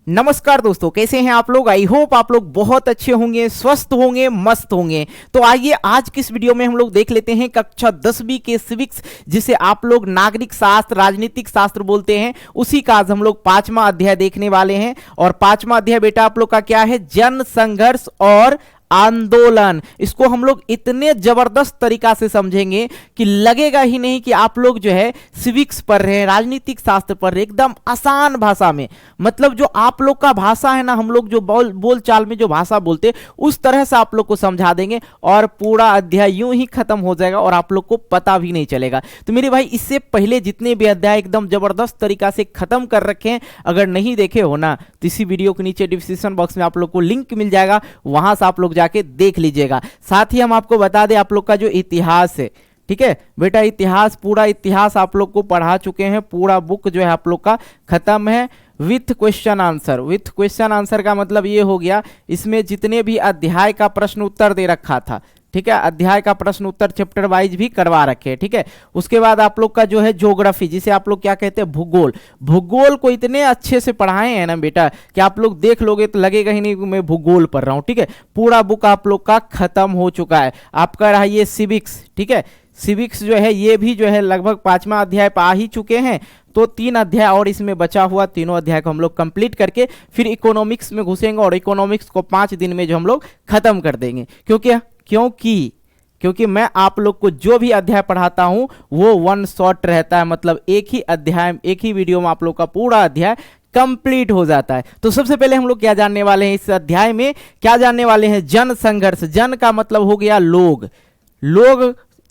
नमस्कार दोस्तों, कैसे हैं आप लोग। आई होप आप लोग बहुत अच्छे होंगे, स्वस्थ होंगे, मस्त होंगे। तो आइए आज की इस वीडियो में हम लोग देख लेते हैं कक्षा 10वीं के सिविक्स, जिसे आप लोग नागरिक शास्त्र, राजनीतिक शास्त्र बोलते हैं, उसी का आज हम लोग 5वां अध्याय देखने वाले हैं। और 5वां अध्याय बेटा आप लोग का क्या है, जन संघर्ष और आंदोलन। इसको हम लोग इतने जबरदस्त तरीका से समझेंगे कि लगेगा ही नहीं कि आप लोग जो है सिविक्स पढ़ रहे हैं, राजनीतिक शास्त्र पढ़ रहे हैं, एकदम आसान भाषा में। मतलब जो आप लोग का भाषा है ना, हम लोग जो बोल चाल में जो भाषा बोलते उस तरह से आप लोग को समझा देंगे और पूरा अध्याय यूं ही खत्म हो जाएगा और आप लोग को पता भी नहीं चलेगा। तो मेरे भाई, इससे पहले जितने भी अध्याय एकदम जबरदस्त तरीका से खत्म कर रखे हैं, अगर नहीं देखे हो ना तो इसी वीडियो के नीचे डिस्क्रिप्शन बॉक्स में आप लोग को लिंक मिल जाएगा, वहां से आप लोग जाके देख लीजिएगा। साथ ही हम आपको बता दें, आप लोग का जो इतिहास है, ठीक है बेटा, इतिहास, पूरा इतिहास आप लोग को पढ़ा चुके हैं। पूरा बुक जो है आप लोग का खत्म है with question answer. With question answer का मतलब ये हो गया, इसमें जितने भी अध्याय का प्रश्न उत्तर दे रखा था, ठीक है, अध्याय का प्रश्न उत्तर चैप्टर वाइज भी करवा रखे हैं, ठीक है। उसके बाद आप लोग का जो है ज्योग्राफी, जिसे आप लोग क्या कहते हैं, भूगोल। भूगोल को इतने अच्छे से पढ़ाए हैं ना बेटा कि आप लोग देख लोगे तो लगेगा ही नहीं कि मैं भूगोल पढ़ रहा हूँ, ठीक है। पूरा बुक आप लोग का खत्म हो चुका है। आपका रहा ये सिविक्स, ठीक है। सिविक्स जो है ये भी जो है लगभग 5वां अध्याय पर आ ही चुके हैं। तो 3 अध्याय और इसमें बचा हुआ, तीनों अध्याय को हम लोग कंप्लीट करके फिर इकोनॉमिक्स में घुसेंगे और इकोनॉमिक्स को 5 दिन में जो हम लोग खत्म कर देंगे। क्योंकि मैं आप लोग को जो भी अध्याय पढ़ाता हूं वो वन शॉट रहता है, मतलब एक ही अध्याय, एक ही वीडियो में आप लोग का पूरा अध्याय कंप्लीट हो जाता है। तो सबसे पहले हम लोग क्या जानने वाले हैं इस अध्याय में, क्या जानने वाले हैं, जन संघर्ष। जन का मतलब हो गया लोग।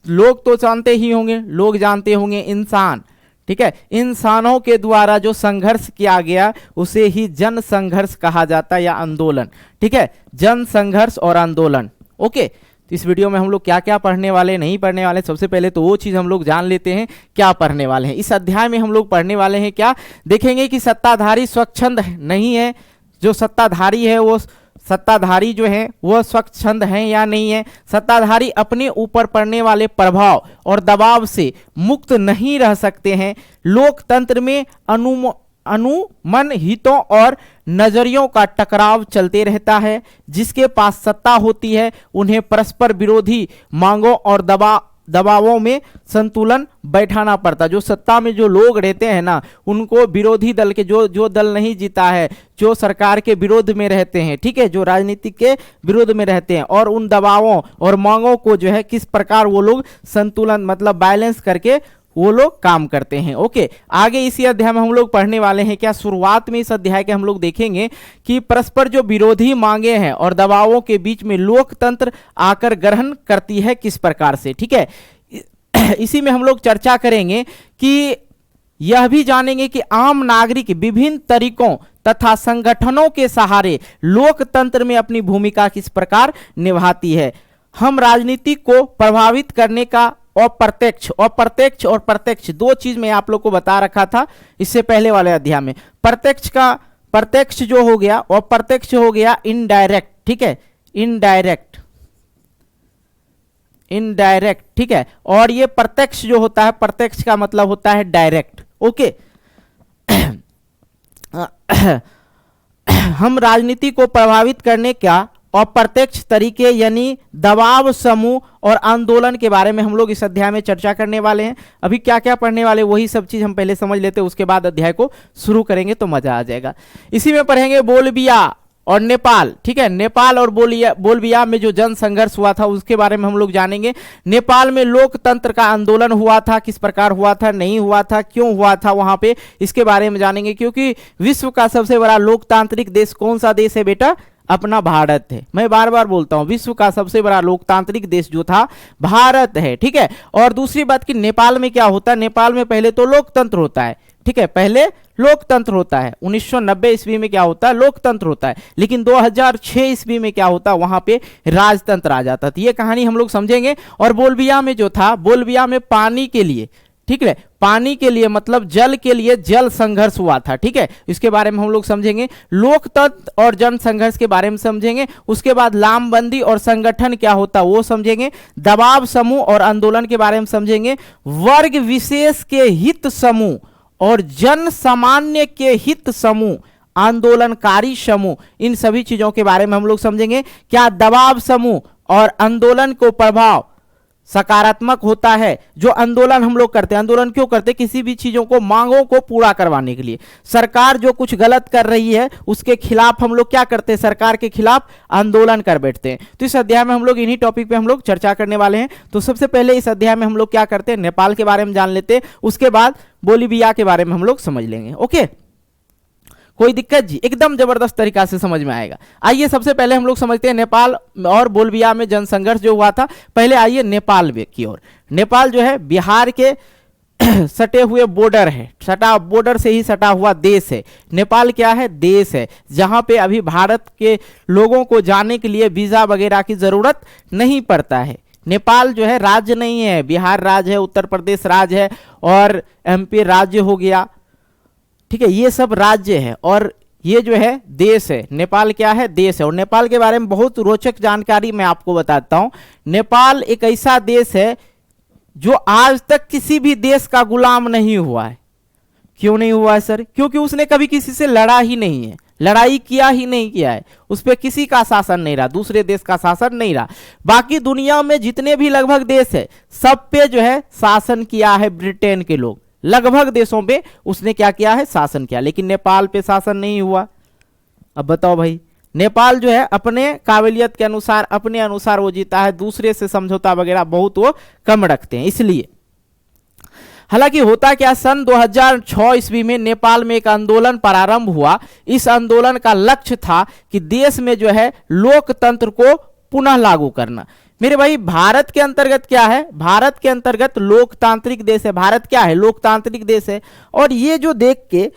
लोग तो जानते ही होंगे, लोग जानते होंगे इंसान, ठीक है। इंसानों के द्वारा जो संघर्ष किया गया उसे ही जन संघर्ष कहा जाता है या आंदोलन, ठीक है। जन संघर्ष और आंदोलन, ओके। तो इस वीडियो में हम लोग क्या क्या पढ़ने वाले, नहीं पढ़ने वाले, सबसे पहले तो वो चीज़ हम लोग जान लेते हैं क्या पढ़ने वाले हैं। इस अध्याय में हम लोग पढ़ने वाले हैं क्या, देखेंगे कि सत्ताधारी स्वच्छंद नहीं है। जो सत्ताधारी है वो सत्ताधारी जो है वो स्वच्छंद हैं या नहीं है। सत्ताधारी अपने ऊपर पड़ने वाले प्रभाव और दबाव से मुक्त नहीं रह सकते हैं। लोकतंत्र में अनुमन हितों और नजरियों का टकराव चलते रहता है। जिसके पास सत्ता होती है उन्हें परस्पर विरोधी मांगों और दबावों में संतुलन बैठाना पड़ता। जो सत्ता में जो लोग रहते हैं ना, उनको विरोधी दल के जो दल नहीं जीता है, जो सरकार के विरोध में रहते हैं, ठीक है, जो राजनीति के विरोध में रहते हैं, और उन दबावों और मांगों को जो है किस प्रकार वो लोग संतुलन मतलब बैलेंस करके वो लोग काम करते हैं, ओके। आगे इसी अध्याय में हम लोग पढ़ने वाले हैं क्या, शुरुआत में इस अध्याय के हम लोग देखेंगे कि परस्पर जो विरोधी मांगे हैं और दबावों के बीच में लोकतंत्र आकर ग्रहण करती है किस प्रकार से, ठीक है। इसी में हम लोग चर्चा करेंगे कि यह भी जानेंगे कि आम नागरिक विभिन्न तरीकों तथा संगठनों के सहारे लोकतंत्र में अपनी भूमिका किस प्रकार निभाती है। हम राजनीति को प्रभावित करने का अप्रत्यक्ष और प्रत्यक्ष दो चीज में आप लोग को बता रखा था इससे पहले वाले अध्याय में। प्रत्यक्ष जो हो गया और प्रत्यक्ष हो गया इनडायरेक्ट, ठीक है, इनडायरेक्ट, ठीक है। और ये प्रत्यक्ष जो होता है, प्रत्यक्ष का मतलब होता है डायरेक्ट, ओके। हम राजनीति को प्रभावित करने का अप्रत्यक्ष तरीके यानी दबाव समूह और आंदोलन के बारे में हम लोग इस अध्याय में चर्चा करने वाले हैं। अभी क्या क्या पढ़ने वाले वही सब चीज हम पहले समझ लेते हैं, उसके बाद अध्याय को शुरू करेंगे तो मजा आ जाएगा। इसी में पढ़ेंगे बोलबिया और नेपाल, ठीक है। नेपाल और बोलबिया में जो जन संघर्ष हुआ था उसके बारे में हम लोग जानेंगे। नेपाल में लोकतंत्र का आंदोलन हुआ था, किस प्रकार हुआ था, नहीं हुआ था, क्यों हुआ था वहां पे, इसके बारे में जानेंगे। क्योंकि विश्व का सबसे बड़ा लोकतांत्रिक देश कौन सा देश है बेटा, अपना भारत है। मैं बार बार बोलता हूं, विश्व का सबसे बड़ा लोकतांत्रिक देश जो था भारत है, ठीक है। और दूसरी बात कि नेपाल में क्या होता है, नेपाल में पहले तो लोकतंत्र होता है, ठीक है, पहले लोकतंत्र होता है। 1990 ईस्वी में क्या होता है, लोकतंत्र होता है। लेकिन 2006 ईस्वी में क्या होता है, वहां पे राजतंत्र आ जाता था। ये कहानी हम लोग समझेंगे। और बोलबिया में जो था, बोलबिया में पानी के लिए, ठीक है, पानी के लिए मतलब जल के लिए जल संघर्ष हुआ था, ठीक है। इसके बारे में हम लोग समझेंगे। लोकतंत्र और जन संघर्ष के बारे में समझेंगे। उसके बाद लामबंदी और संगठन क्या होता वो समझेंगे। दबाव समूह और आंदोलन के बारे में समझेंगे। वर्ग विशेष के हित समूह और जन सामान्य के हित समूह आंदोलनकारी समूह, इन सभी चीजों के बारे में हम लोग समझेंगे। क्या दबाव समूह और आंदोलन को प्रभाव सकारात्मक होता है? जो आंदोलन हम लोग करते हैं, आंदोलन क्यों करते हैं? किसी भी चीजों को, मांगों को पूरा करवाने के लिए। सरकार जो कुछ गलत कर रही है उसके खिलाफ हम लोग क्या करते हैं? सरकार के खिलाफ आंदोलन कर बैठते हैं। तो इस अध्याय में हम लोग इन्हीं टॉपिक पे हम लोग चर्चा करने वाले हैं। तो सबसे पहले इस अध्याय में हम लोग क्या करते हैं? नेपाल के बारे में जान लेते हैं, उसके बाद बोलीविया के बारे में हम लोग समझ लेंगे। ओके, कोई दिक्कत जी? एकदम जबरदस्त तरीका से समझ में आएगा। आइए सबसे पहले हम लोग समझते हैं नेपाल और बोलीविया में जनसंघर्ष जो हुआ था। पहले आइए नेपाल की ओर। नेपाल जो है बिहार के सटे हुए बॉर्डर है, सटा बॉर्डर से ही सटा हुआ देश है। नेपाल क्या है? देश है, जहां पे अभी भारत के लोगों को जाने के लिए वीजा वगैरह की जरूरत नहीं पड़ता है। नेपाल जो है राज्य नहीं है, बिहार राज्य है, उत्तर प्रदेश राज्य है और एमपी राज्य हो गया, ठीक है, ये सब राज्य है और ये जो है देश है। नेपाल क्या है? देश है। और नेपाल के बारे में बहुत रोचक जानकारी मैं आपको बताता हूं। नेपाल एक ऐसा देश है जो आज तक किसी भी देश का गुलाम नहीं हुआ है। क्यों नहीं हुआ है सर? क्योंकि उसने कभी किसी से लड़ा ही नहीं है, लड़ाई किया ही नहीं किया है, उस पर किसी का शासन नहीं रहा, दूसरे देश का शासन नहीं रहा। बाकी दुनिया में जितने भी लगभग देश है सब पे जो है शासन किया है ब्रिटेन के लोग, लगभग देशों पे उसने क्या किया है? शासन किया, लेकिन नेपाल पे शासन नहीं हुआ। अब बताओ भाई, नेपाल जो है अपने काबिलियत के अनुसार, अपने अनुसार वो जीता है, दूसरे से समझौता वगैरह बहुत वो कम रखते हैं इसलिए। हालांकि होता क्या, सन 2006 ईस्वी में नेपाल में एक आंदोलन प्रारंभ हुआ। इस आंदोलन का लक्ष्य था कि देश में जो है लोकतंत्र को पुनः लागू करना। मेरे भाई, भारत के अंतर्गत क्या है? भारत के अंतर्गत लोकतांत्रिक देश है। भारत क्या है? लोकतांत्रिक देश है। और ये जो देख के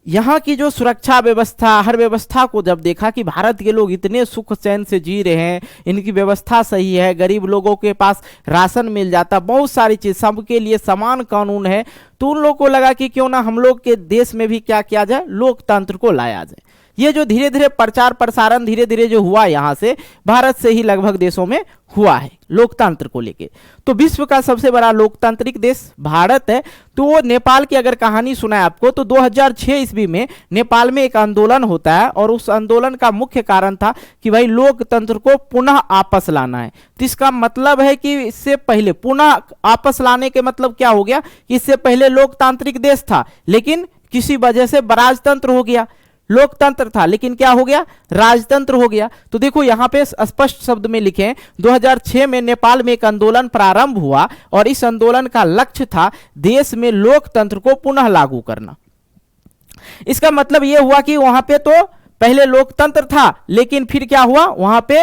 यहाँ की जो सुरक्षा व्यवस्था, हर व्यवस्था को जब देखा कि भारत के लोग इतने सुख चैन से जी रहे हैं, इनकी व्यवस्था सही है, गरीब लोगों के पास राशन मिल जाता, बहुत सारी चीज, सबके लिए समान कानून है, तो उन लोगों को लगा कि क्यों ना हम लोग के देश में भी क्या किया जाए? लोकतंत्र को लाया जाए। ये जो धीरे धीरे प्रचार प्रसारण धीरे धीरे जो हुआ यहाँ से, भारत से ही लगभग देशों में हुआ है लोकतंत्र को लेके। तो विश्व का सबसे बड़ा लोकतांत्रिक देश भारत है। तो वो नेपाल की अगर कहानी सुनाए आपको, तो 2006 ईस्वी में नेपाल में एक आंदोलन होता है और उस आंदोलन का मुख्य कारण था कि भाई लोकतंत्र को पुनः आपस लाना है। तो इसका मतलब है कि इससे पहले पुनः आपस लाने के मतलब क्या हो गया कि इससे पहले लोकतांत्रिक देश था, लेकिन किसी वजह से राजतंत्र हो गया। लोकतंत्र था लेकिन क्या हो गया? राजतंत्र हो गया। तो देखो यहाँ पे स्पष्ट शब्द में लिखे हैं, 2006 में नेपाल में एक आंदोलन प्रारंभ हुआ और इस आंदोलन का लक्ष्य था देश में लोकतंत्र को पुनः लागू करना। इसका मतलब यह हुआ कि वहां पे तो पहले लोकतंत्र था, लेकिन फिर क्या हुआ? वहां पे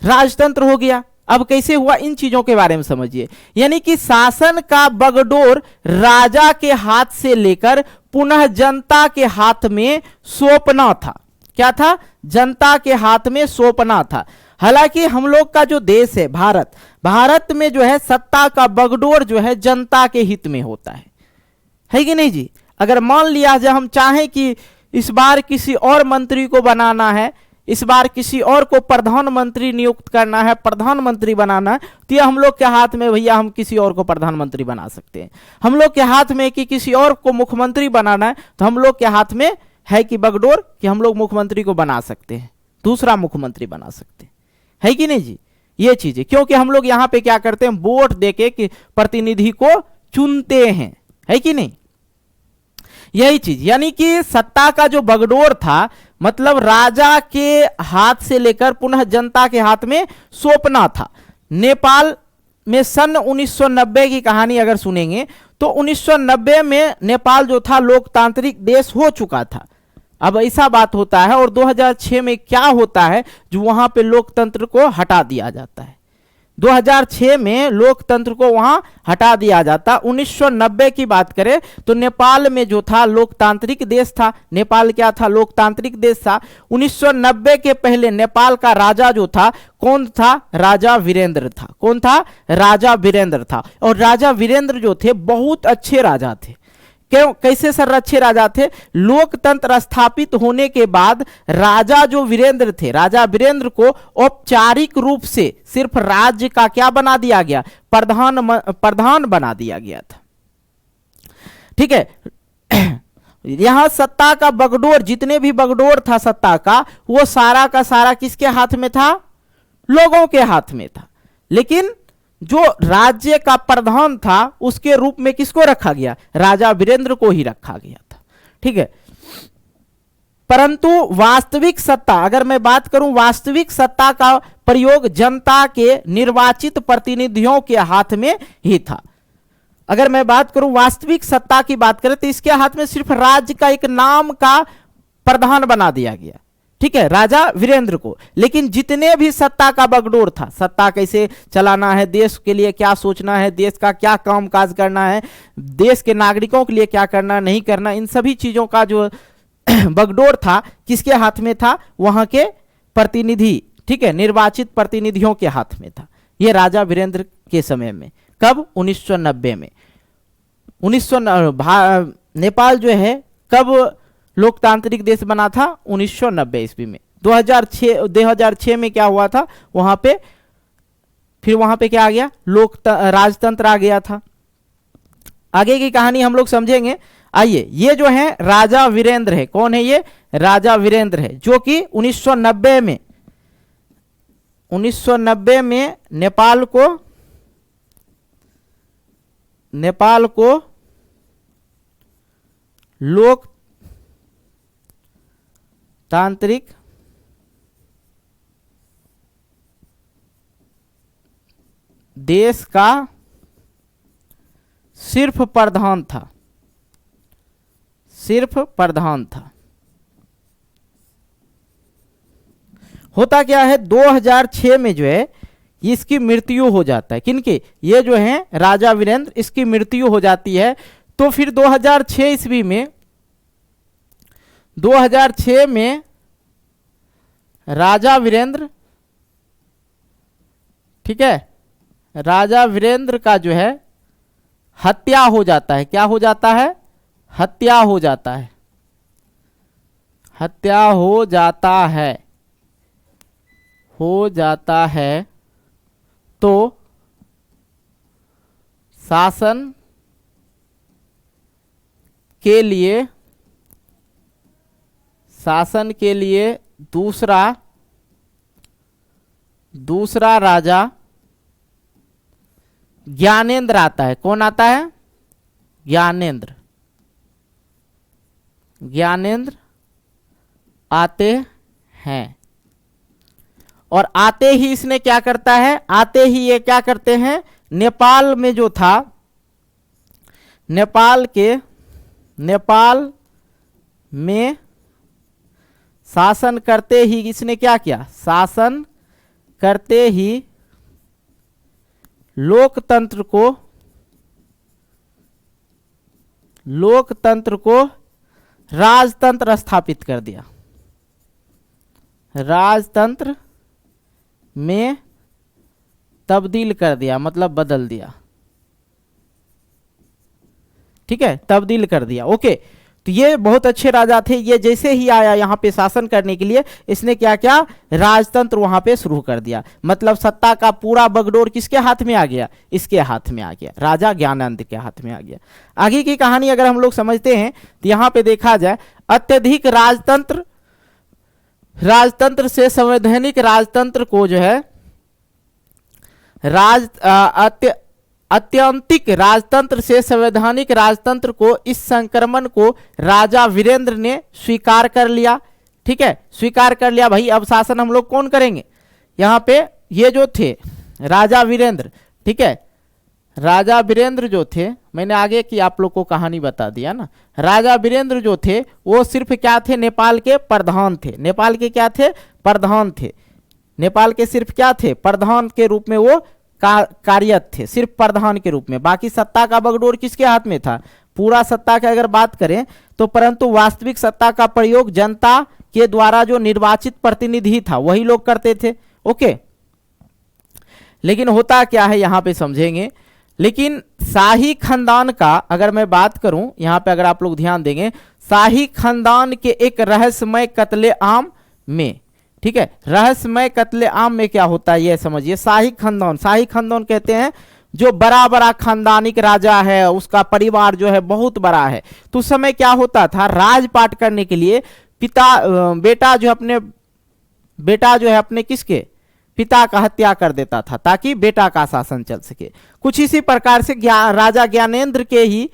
राजतंत्र हो गया। अब कैसे हुआ, इन चीजों के बारे में समझिए। यानी कि शासन का बगडोर राजा के हाथ से लेकर पुनः जनता के हाथ में सौंपना था। क्या था? जनता के हाथ में सौंपना था। हालांकि हम लोग का जो देश है भारत, भारत में जो है सत्ता का बगडोर जो है जनता के हित में होता है कि नहीं जी? अगर मान लिया जाए हम चाहें कि इस बार किसी और मंत्री को बनाना है, इस बार किसी और को प्रधानमंत्री नियुक्त करना है, प्रधानमंत्री बनाना है, तो ये हम लोग के हाथ में भैया, हम किसी और को प्रधानमंत्री बना सकते हैं। हम लोग के हाथ में कि किसी और को मुख्यमंत्री बनाना है, तो हम लोग के हाथ में है कि बगडोर कि हम लोग मुख्यमंत्री को बना सकते हैं, दूसरा मुख्यमंत्री बना सकते हैं, है कि नहीं जी? ये चीजें, क्योंकि हम लोग यहाँ पे क्या करते हैं? वोट देके कि प्रतिनिधि को चुनते हैं, है कि नहीं? यही चीज, यानी कि सत्ता का जो बगडोर था, मतलब राजा के हाथ से लेकर पुनः जनता के हाथ में सौंपना था। नेपाल में सन 1990 की कहानी अगर सुनेंगे तो 1990 में नेपाल जो था लोकतांत्रिक देश हो चुका था। अब ऐसा बात होता है और 2006 में क्या होता है जो वहां पे लोकतंत्र को हटा दिया जाता है। 2006 में लोकतंत्र को वहां हटा दिया जाता। 1990 की बात करें तो नेपाल में जो था लोकतांत्रिक देश था। नेपाल क्या था? लोकतांत्रिक देश था। 1990 के पहले नेपाल का राजा जो था, कौन था? राजा वीरेंद्र था। कौन था? राजा वीरेंद्र था। और राजा वीरेंद्र जो थे बहुत अच्छे राजा थे। क्यों? कैसे सर अच्छे राजा थे? लोकतंत्र स्थापित होने के बाद राजा जो वीरेंद्र थे, राजा वीरेंद्र को औपचारिक रूप से सिर्फ राज्य का क्या बना दिया गया? प्रधान बना दिया गया था। ठीक है। यहां सत्ता का बगडोर, जितने भी बगडोर था सत्ता का, वो सारा का सारा किसके हाथ में था? लोगों के हाथ में था। लेकिन जो राज्य का प्रधान था उसके रूप में किसको रखा गया? राजा वीरेंद्र को ही रखा गया था। ठीक है, परंतु वास्तविक सत्ता, अगर मैं बात करूं, वास्तविक सत्ता का प्रयोग जनता के निर्वाचित प्रतिनिधियों के हाथ में ही था। अगर मैं बात करूं वास्तविक सत्ता की बात करें तो इसके हाथ में सिर्फ राज्य का एक नाम का प्रधान बना दिया गया, ठीक है, राजा वीरेंद्र को। लेकिन जितने भी सत्ता का बगडोर था, सत्ता कैसे चलाना है, देश के लिए क्या सोचना है, देश का क्या काम काज करना है, देश के नागरिकों के लिए क्या करना नहीं करना, इन सभी चीजों का जो बगडोर था किसके हाथ में था? वहां के प्रतिनिधि, ठीक है, निर्वाचित प्रतिनिधियों के हाथ में था। यह राजा वीरेंद्र के समय में। कब? 1990 में। नेपाल जो है कब लोकतांत्रिक देश बना था? 1990 ईस्वी में। 2006 में क्या हुआ था वहां पे? फिर वहां पे क्या आ गया? राजतंत्र आ गया था। आगे की कहानी हम लोग समझेंगे। आइए, ये जो है राजा वीरेंद्र है। कौन है ये? राजा वीरेंद्र है, जो कि 1990 में नेपाल को लोकतांत्रिक देश का सिर्फ प्रधान था। होता क्या है, 2006 में जो है इसकी मृत्यु हो जाता है। किनकी? ये जो है राजा वीरेंद्र, इसकी मृत्यु हो जाती है। तो फिर 2006 ईस्वी में, 2006 में राजा वीरेंद्र, ठीक है, राजा वीरेंद्र का जो है हत्या हो जाता है। क्या हो जाता है? हत्या हो जाता है। हत्या हो जाता है। तो शासन के लिए दूसरा राजा ज्ञानेंद्र आता है। कौन आता है? ज्ञानेंद्र आते हैं। और आते ही इसने क्या करता है? आते ही ये क्या करते हैं? नेपाल में जो था, नेपाल में शासन करते ही इसने क्या किया? शासन करते ही लोकतंत्र को राजतंत्र स्थापित कर दिया। राजतंत्र में तब्दील कर दिया, मतलब बदल दिया। ठीक है, तब्दील कर दिया। ओके, तो ये बहुत अच्छे राजा थे। ये जैसे ही आया यहाँ पे शासन करने के लिए, इसने क्या किया? राजतंत्र वहां पे शुरू कर दिया। मतलब सत्ता का पूरा बगडोर किसके हाथ में आ गया? इसके हाथ में आ गया, राजा ज्ञानेंद्र के हाथ में आ गया। आगे की कहानी अगर हम लोग समझते हैं तो यहाँ पे देखा जाए, अत्यधिक राजतंत्र से संवैधानिक राजतंत्र को जो है अत्यंतिक राजतंत्र से संवैधानिक राजतंत्र को, इस संक्रमण को राजा वीरेंद्र ने स्वीकार कर लिया। ठीक है, स्वीकार कर लिया। भाई अब शासन हम लोग कौन करेंगे? यहाँ पे ये जो थे राजा वीरेंद्र, ठीक है, राजा वीरेंद्र जो थे, मैंने आगे की आप लोग को कहानी बता दिया ना। राजा वीरेंद्र जो थे वो सिर्फ क्या थे? नेपाल के प्रधान थे। नेपाल के क्या थे? प्रधान थे। नेपाल के सिर्फ क्या थे? प्रधान के रूप में वो कार्यरत थे, सिर्फ प्रधान के रूप में। बाकी सत्ता का बगडोर किसके हाथ में था? पूरा सत्ता की अगर बात करें तो, परंतु वास्तविक सत्ता का प्रयोग जनता के द्वारा जो निर्वाचित प्रतिनिधि था वही लोग करते थे। ओके, लेकिन होता क्या है यहाँ पे समझेंगे। लेकिन शाही खानदान का अगर मैं बात करूं, यहाँ पे अगर आप लोग ध्यान देंगे, शाही खानदान के एक रहस्यमय कत्लेआम में, ठीक है, रहस्यमय कत्लेआम में क्या होता है ये समझिए। शाही खानदान कहते हैं जो बड़ा बड़ा खानदानिक राजा है, उसका परिवार जो है बहुत बड़ा है, तो उस समय क्या होता था, राजपाट करने के लिए बेटा जो है अपने किसके पिता का हत्या कर देता था ताकि बेटा का शासन चल सके। कुछ इसी प्रकार से राजा ज्ञानेंद्र के ही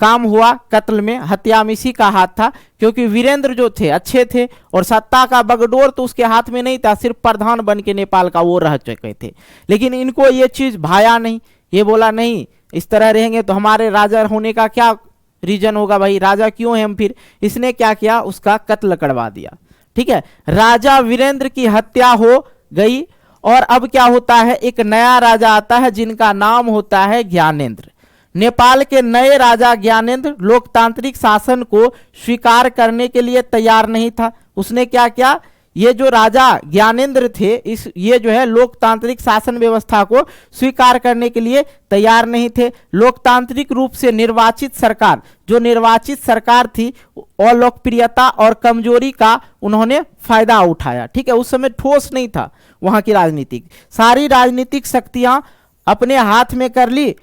काम हुआ, कत्ल में हत्या में इसी का हाथ था, क्योंकि वीरेंद्र जो थे अच्छे थे और सत्ता का बगडोर तो उसके हाथ में नहीं था, सिर्फ प्रधान बन के नेपाल का वो रह चुके थे। लेकिन इनको ये चीज भाया नहीं, ये बोला नहीं इस तरह रहेंगे तो हमारे राजा होने का क्या रीजन होगा, भाई राजा क्यों है हम फिर। इसने क्या किया, उसका कत्ल करवा दिया। ठीक है, राजा वीरेंद्र की हत्या हो गई और अब क्या होता है, एक नया राजा आता है जिनका नाम होता है ज्ञानेंद्र। नेपाल के नए राजा ज्ञानेंद्र लोकतांत्रिक शासन को स्वीकार करने के लिए तैयार नहीं था। उसने क्या किया, ये जो राजा ज्ञानेंद्र थे ये जो है लोकतांत्रिक शासन व्यवस्था को स्वीकार करने के लिए तैयार नहीं थे। लोकतांत्रिक रूप से निर्वाचित सरकार, जो निर्वाचित सरकार थी, अलोकप्रियता और कमजोरी का उन्होंने फायदा उठाया। ठीक है, उस समय ठोस नहीं था वहां की राजनीतिक, सारी राजनीतिक शक्तियां अपने हाथ में कर ली।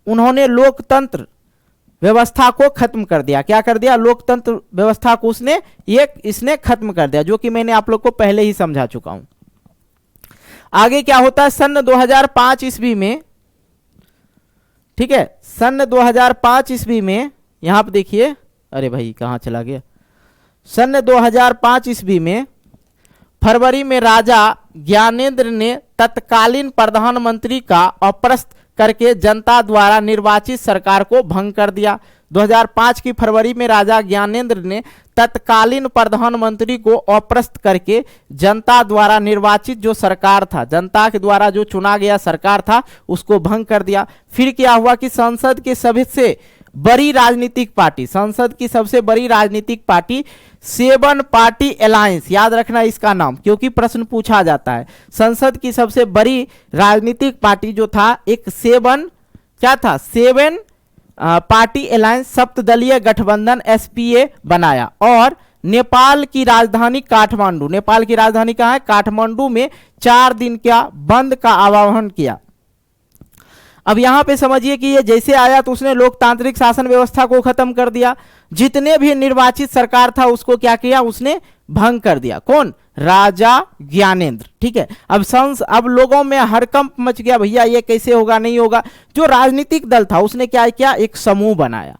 उन्होंने लोकतंत्र व्यवस्था को खत्म कर दिया। क्या कर दिया, लोकतंत्र व्यवस्था को इसने खत्म कर दिया, जो कि मैंने आप लोग को पहले ही समझा चुका हूं। आगे क्या होता है, सन 2005 ईस्वी में, ठीक है, सन 2005 ईस्वी में, यहां पर देखिए, अरे भाई कहां चला गया, सन 2005 ईस्वी में फरवरी में राजा ज्ञानेंद्र ने तत्कालीन प्रधानमंत्री का अपदस्थ करके जनता द्वारा निर्वाचित सरकार को भंग कर दिया। 2005 की फरवरी में राजा ज्ञानेंद्र ने तत्कालीन प्रधानमंत्री को अपदस्थ करके जनता द्वारा निर्वाचित जो सरकार था, जनता के द्वारा जो चुना गया सरकार था, उसको भंग कर दिया। फिर क्या हुआ कि संसद की सबसे बड़ी राजनीतिक पार्टी, संसद की सबसे बड़ी राजनीतिक पार्टी 7 पार्टी अलायंस, याद रखना इसका नाम क्योंकि प्रश्न पूछा जाता है। संसद की सबसे बड़ी राजनीतिक पार्टी जो था, एक 7 क्या था, 7 पार्टी अलायंस सप्तदलीय गठबंधन SPA बनाया और नेपाल की राजधानी काठमांडू, नेपाल की राजधानी कहाँ है, काठमांडू में 4 दिन का बंद का आह्वान किया। अब यहां पे समझिए कि ये जैसे आया तो उसने लोकतांत्रिक शासन व्यवस्था को खत्म कर दिया। जितने भी निर्वाचित सरकार था उसको क्या किया, उसने भंग कर दिया। कौन, राजा ज्ञानेंद्र। ठीक है, अब लोगों में हड़कंप मच गया, भैया ये कैसे होगा, नहीं होगा। जो राजनीतिक दल था उसने क्या किया, एक समूह बनाया,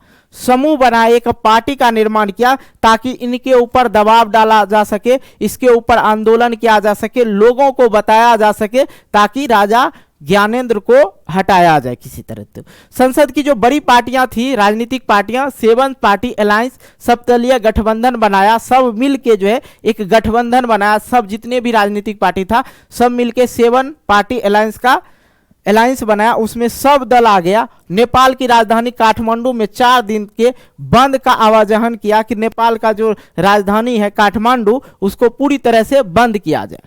एक पार्टी का निर्माण किया ताकि इनके ऊपर दबाव डाला जा सके, इसके ऊपर आंदोलन किया जा सके, लोगों को बताया जा सके ताकि राजा ज्ञानेंद्र को हटाया जाए किसी तरह से। संसद की जो बड़ी पार्टियां थी, राजनीतिक पार्टियां, 7 पार्टी अलायंस सप्तदलीय गठबंधन बनाया, सब मिलके जो है एक गठबंधन बनाया, सब जितने भी राजनीतिक पार्टी था सब मिलके 7 पार्टी अलायंस बनाया। उसमें सब दल आ गया। नेपाल की राजधानी काठमांडू में 4 दिन के बंद का आह्वान किया कि नेपाल का जो राजधानी है काठमांडू, उसको पूरी तरह से बंद किया जाए।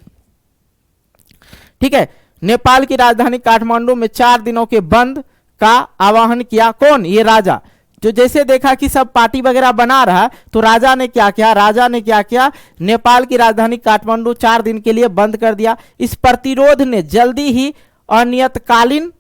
ठीक है, नेपाल की राजधानी काठमांडू में 4 दिनों के बंद का आह्वान किया। कौन, ये राजा, जो जैसे देखा कि सब पार्टी वगैरह बना रहा है तो राजा ने क्या किया, नेपाल की राजधानी काठमांडू 4 दिन के लिए बंद कर दिया। इस प्रतिरोध ने जल्दी ही अनियतकालीन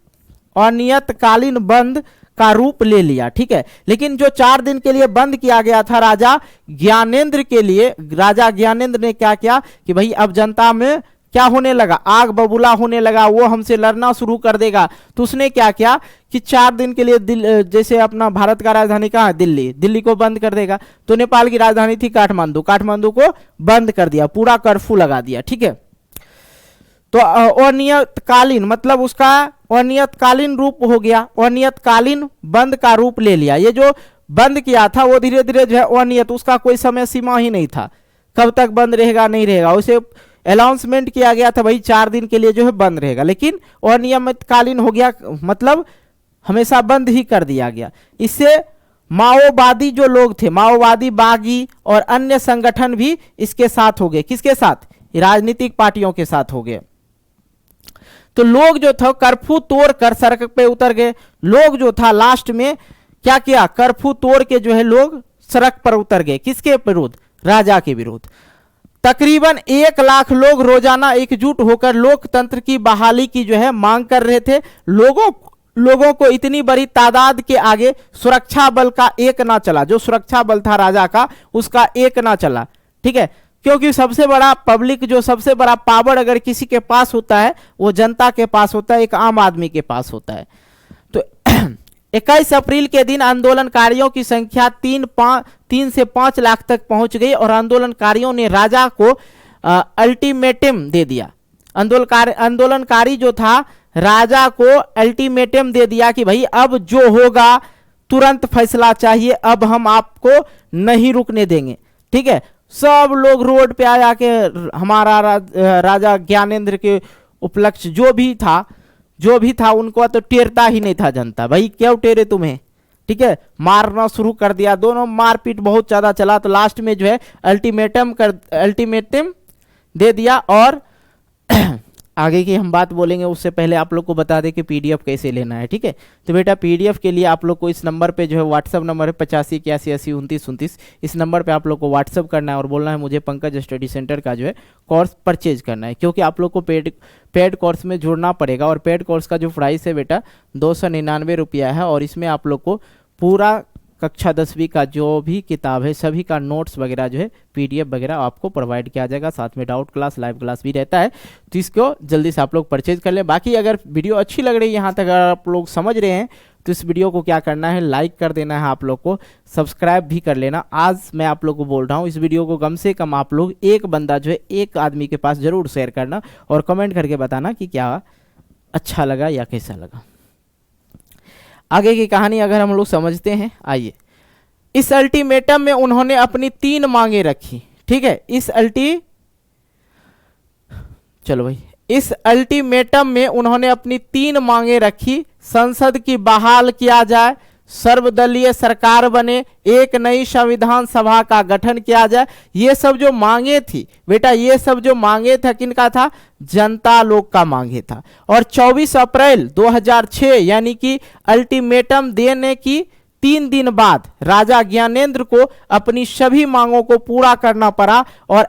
बंद का रूप ले लिया। ठीक है, लेकिन जो 4 दिन के लिए बंद किया गया था राजा ज्ञानेंद्र के लिए, राजा ज्ञानेंद्र ने क्या किया कि भाई अब जनता में क्या होने लगा, आग बबूला होने लगा, वो हमसे लड़ना शुरू कर देगा। तो उसने क्या किया कि 4 दिन के लिए जैसे अपना भारत का राजधानी कहाँ है, दिल्ली को बंद कर देगा। तो नेपाल की राजधानी थी काठमांडू को बंद कर दिया, पूरा कर्फ्यू लगा दिया। ठीक है, तो अनियतकालीन मतलब उसका अनियतकालीन रूप हो गया, अनियतकालीन बंद का रूप ले लिया। ये जो बंद किया था वो धीरे धीरे जो है अनियत, उसका कोई समय सीमा ही नहीं था, कब तक बंद रहेगा नहीं रहेगा। उसे अनाउंसमेंट किया गया था भाई 4 दिन के लिए जो है बंद रहेगा, लेकिन अनियमितकालीन हो गया, मतलब हमेशा बंद ही कर दिया गया। इससे माओवादी जो लोग थे, माओवादी, बागी और अन्य संगठन भी इसके साथ हो गए। किसके साथ, राजनीतिक पार्टियों के साथ हो गए। तो लोग जो था कर्फ्यू तोड़ कर सड़क पे उतर गए। लोग जो था लास्ट में क्या किया, कर्फ्यू तोड़ के जो है लोग सड़क पर उतर गए। किसके विरुद्ध, राजा के विरुद्ध। तकरीबन 1 लाख लोग रोजाना एकजुट होकर लोकतंत्र की बहाली की जो है मांग कर रहे थे। लोगों को इतनी बड़ी तादाद के आगे सुरक्षा बल का एक ना चला, जो सुरक्षा बल था राजा का उसका एक ना चला, ठीक है, क्योंकि सबसे बड़ा पब्लिक, जो सबसे बड़ा पावर अगर किसी के पास होता है वो जनता के पास होता है, एक आम आदमी के पास होता है। तो 21 अप्रैल के दिन आंदोलनकारियों की संख्या 3 से 5 लाख तक पहुंच गई और आंदोलनकारियों ने राजा को अल्टीमेटम दे दिया। आंदोलनकारी जो था राजा को अल्टीमेटम दे दिया कि भाई अब जो होगा तुरंत फैसला चाहिए, अब हम आपको नहीं रुकने देंगे, ठीक है। सब लोग रोड पे आया के हमारा राजा ज्ञानेंद्र के उपलक्ष्य जो भी था उनको तो टेरता ही नहीं था जनता, भाई क्यों टेरे तुम्हें, ठीक है। मारना शुरू कर दिया, दोनों मारपीट बहुत ज्यादा चला। तो लास्ट में जो है अल्टीमेटम दे दिया। और आगे की हम बात बोलेंगे उससे पहले आप लोग को बता दें कि पीडीएफ कैसे लेना है, ठीक है। तो बेटा पीडीएफ के लिए आप लोग को इस नंबर पे जो है व्हाट्सअप नंबर है 8581802929, इस नंबर पे आप लोग को व्हाट्सअप करना है और बोलना है मुझे पंकज स्टडी सेंटर का जो है कोर्स परचेज करना है, क्योंकि आप लोग को पेड कोर्स में जुड़ना पड़ेगा। और पेड कोर्स का जो प्राइस है बेटा 299 रुपया है। और इसमें आप लोग को पूरा कक्षा 10वीं का जो भी किताब है सभी का नोट्स वगैरह जो है पीडीएफ वगैरह आपको प्रोवाइड किया जाएगा, साथ में डाउट क्लास, लाइव क्लास भी रहता है। तो इसको जल्दी से आप लोग परचेज कर लें। बाकी अगर वीडियो अच्छी लग रही है, यहाँ तक अगर आप लोग समझ रहे हैं, तो इस वीडियो को क्या करना है, लाइक कर देना है, आप लोग को सब्सक्राइब भी कर लेना। आज मैं आप लोग को बोल रहा हूँ इस वीडियो को कम से कम आप लोग एक बंदा जो है एक आदमी के पास जरूर शेयर करना और कमेंट करके बताना कि क्या अच्छा लगा या कैसा लगा। आगे की कहानी अगर हम लोग समझते हैं, आइए। इस अल्टीमेटम में उन्होंने अपनी 3 मांगे रखी, ठीक है। इस अल्टीमेटम में उन्होंने अपनी 3 मांगे रखी। संसद की बहाल किया जाए, सर्वदलीय सरकार बने, एक नई संविधान सभा का गठन किया जाए। ये सब जो मांगे थी बेटा, ये सब जो मांगे था किनका था, जनता लोग का मांगे था। और 24 अप्रैल 2006 यानी कि अल्टीमेटम देने की 3 दिन बाद राजा ज्ञानेंद्र को अपनी सभी मांगों को पूरा करना पड़ा। और